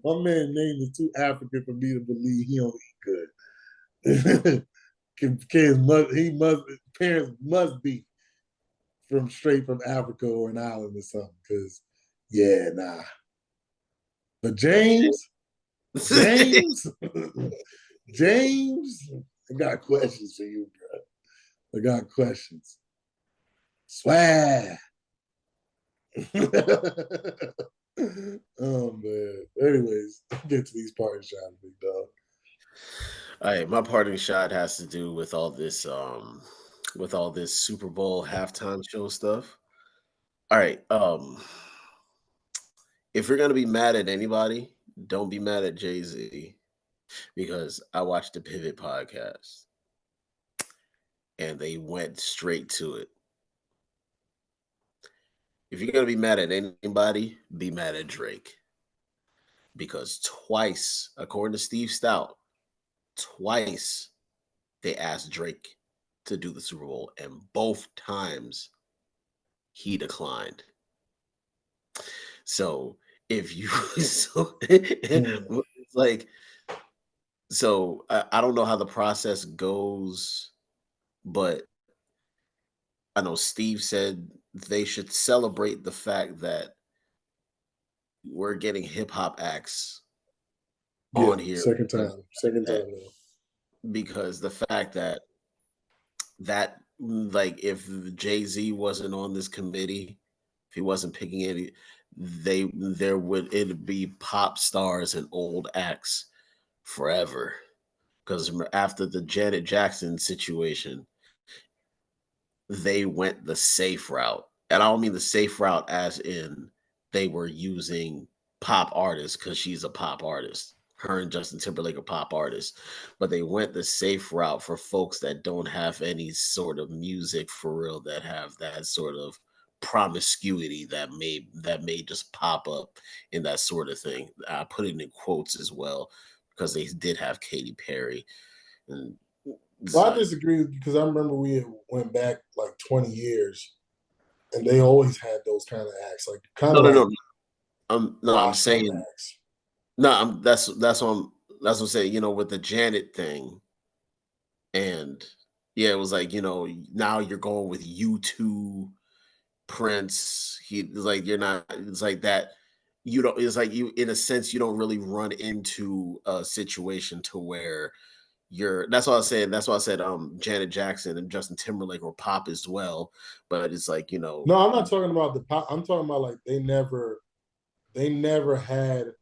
My man's name is too African for me to believe he don't eat good. Parents must be straight from Africa or an island or something. Because nah. But James, I got questions for you, bro. I got questions. Swag. Oh man. Anyways, get to these party shots, big dog. All right, my parting shot has to do with all this Super Bowl halftime show stuff. All right, if you're gonna be mad at anybody, don't be mad at Jay-Z, because I watched the Pivot podcast and they went straight to it. If you're gonna be mad at anybody, be mad at Drake, because twice, according to Steve Stout, twice they asked Drake to do the Super Bowl, and both times he declined. So if you it's like, so I don't know how the process goes, but I know Steve said they should celebrate the fact that we're getting hip hop acts on here. Second time now. Because the fact that like if Jay-Z wasn't on this committee, if he wasn't picking any, it'd be pop stars and old acts forever. Because after the Janet Jackson situation, they went the safe route. And I don't mean the safe route as in they were using pop artists because she's a pop artist. Her and Justin Timberlake are pop artists. But they went the safe route for folks that don't have any sort of music for real, that have that sort of promiscuity that may just pop up in that sort of thing. I put it in quotes as well because they did have Katy Perry. And Well, I disagree because I remember we had went back like 20 years, and they always had those kind of acts, like kind of no, like no. I'm washed up saying acts. no. That's what I'm saying. With the Janet thing, and yeah, it was like now you're going with U2, Prince. It's like you're not. It's like that. You don't. It's like you, in a sense, you don't really run into a situation to where that's what I said. That's why I said Janet Jackson and Justin Timberlake were pop as well. But it's like, No, I'm not talking about the pop. I'm talking about like they never had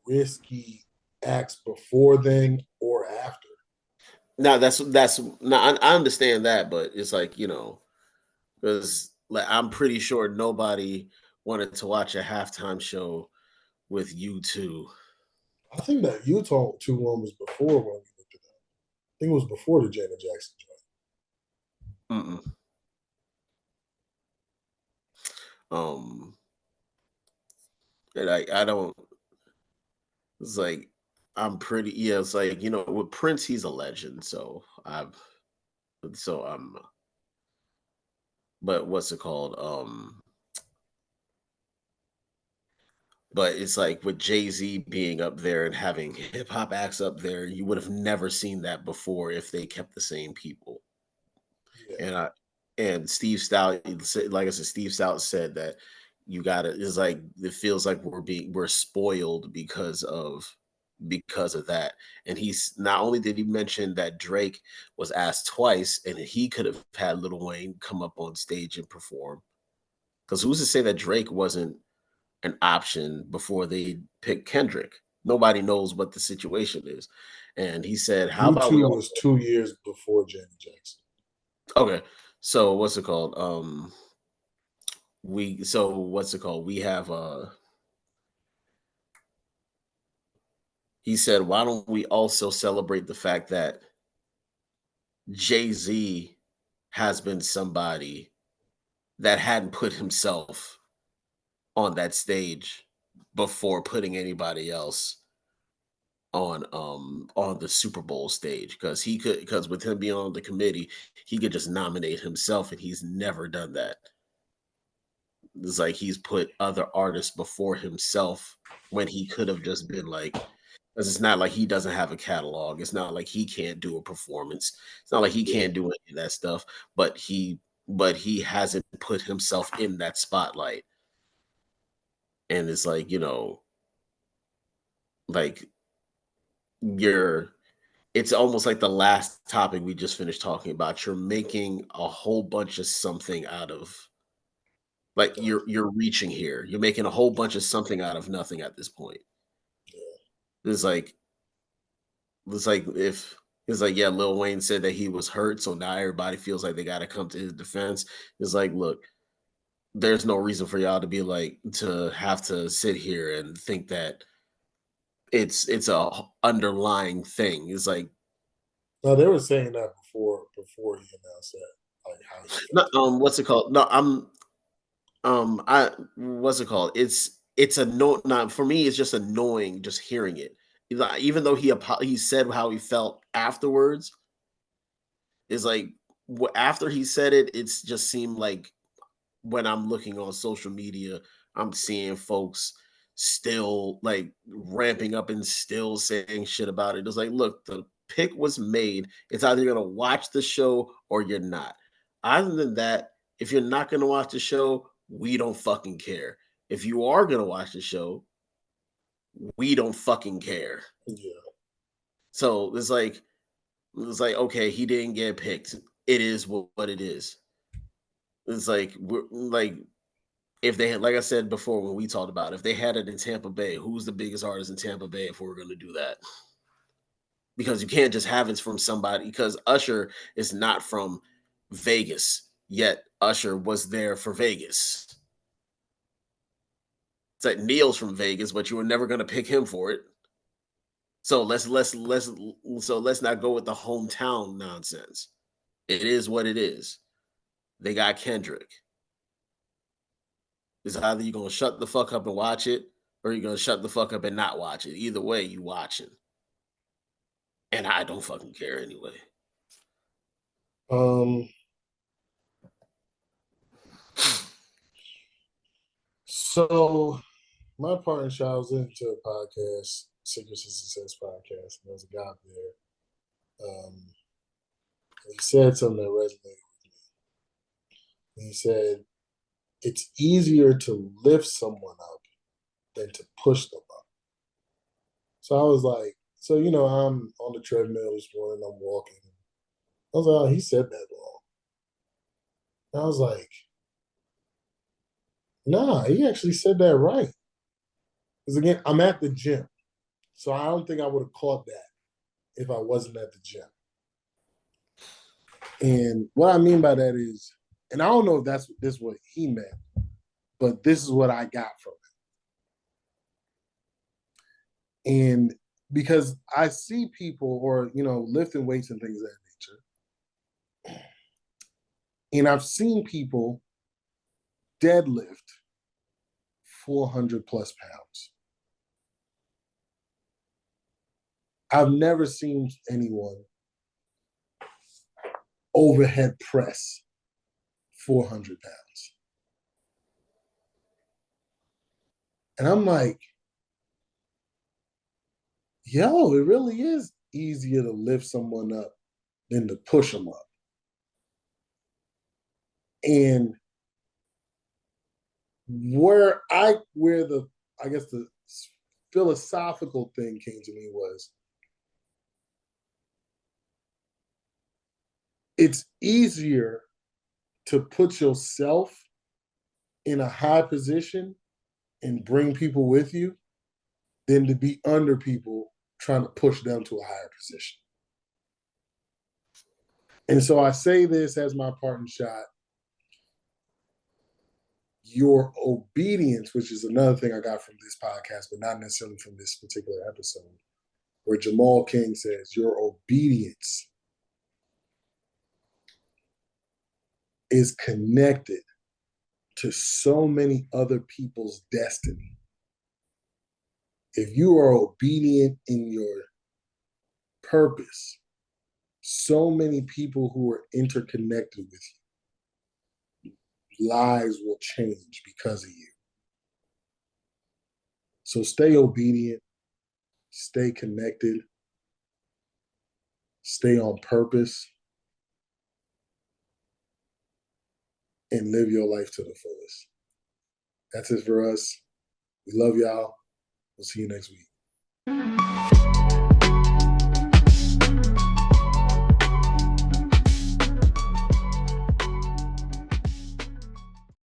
risky acts before then or after. now that's now I understand that, but it's like, because like I'm pretty sure nobody wanted to watch a halftime show with U2. I think that Utah 2-1 was before when we looked at that. I think it was before the Janet Jackson joint. Mm-mm. And I don't. It's like I'm pretty. Yeah, it's like with Prince, he's a legend. So I'm. But what's it called? But it's like with Jay-Z being up there and having hip hop acts up there, you would have never seen that before if they kept the same people. Yeah. And Steve Stout, like I said, Steve Stout said that you gotta. It's like it feels like we're spoiled because of that. And he's not only did he mention that Drake was asked twice, and he could have had Lil Wayne come up on stage and perform. Because who's to say that Drake wasn't an option before they picked Kendrick? Nobody knows what the situation is. And he said, "How about we?" U2 was 2 years before Janet Jackson. Okay, so what's it called? What's it called? We have he said, why don't we also celebrate the fact that Jay-Z has been somebody that hadn't put himself on that stage before putting anybody else on the Super Bowl stage, because with him being on the committee, he could just nominate himself, and he's never done that. It's like he's put other artists before himself when he could have just been like, because it's not like he doesn't have a catalog. It's not like he can't do a performance. It's not like he can't do any of that stuff. But he hasn't put himself in that spotlight. And it's like, like it's almost like the last topic we just finished talking about. You're making a whole bunch of something out of, like, you're reaching here. You're making a whole bunch of something out of nothing at this point. It's like if it's like, yeah, Lil Wayne said that he was hurt, so now everybody feels like they got to come to his defense. It's like, look, there's no reason for y'all to be like, to have to sit here and think that it's a underlying thing. It's like, No, they were saying that before he announced that, like how he felt. what's it called? No, I what's it called? It's a no. Not for me. It's just annoying just hearing it. Even though he said how he felt afterwards, is like after he said it, it's just seemed like when I'm looking on social media, I'm seeing folks still like ramping up and still saying shit about it. It's like, look, the pick was made. It's either you're gonna watch the show or you're not. Other than that, if you're not gonna watch the show, we don't fucking care. If you are gonna watch the show, we don't fucking care. Yeah. So it's like, okay, he didn't get picked. it is what it is. It's like if they had, like I said before when we talked about it, if they had it in Tampa Bay, who's the biggest artist in Tampa Bay if we were going to do that? Because you can't just have it from somebody, because Usher is not from Vegas, yet Usher was there for Vegas. It's like Neil's from Vegas, but you were never going to pick him for it. So let's not go with the hometown nonsense. It is what it is. They got Kendrick. It's either you're gonna shut the fuck up and watch it, or you're gonna shut the fuck up and not watch it. Either way, you watching. And I don't fucking care anyway. So my partner Shaw was listening to a podcast, Secrets of Success podcast, and there was a guy there. He said something that resonated with me. He said, it's easier to lift someone up than to push them up. So I was like, so, you know, I'm on the treadmill this morning, I'm walking. I was like, oh, he said that wrong. And I was like, nah, he actually said that right. Because again, I'm at the gym. So I don't think I would have caught that if I wasn't at the gym. And what I mean by that is, and I don't know if this is what he meant, but this is what I got from it. And because I see people, or, you know, lifting weights and things of that nature, and I've seen people deadlift 400 plus pounds. I've never seen anyone overhead press 400 pounds. And I'm like, yo, it really is easier to lift someone up than to push them up. And where the philosophical thing came to me was, it's easier to put yourself in a high position and bring people with you than to be under people trying to push them to a higher position. And so I say this as my parting shot. Your obedience, which is another thing I got from this podcast, but not necessarily from this particular episode, where Jamal King says, your obedience is connected to so many other people's destiny. If you are obedient in your purpose, so many people who are interconnected with you, lives will change because of you. So stay obedient, stay connected, stay on purpose, and live your life to the fullest. That's it for us. We love y'all. We'll see you next week.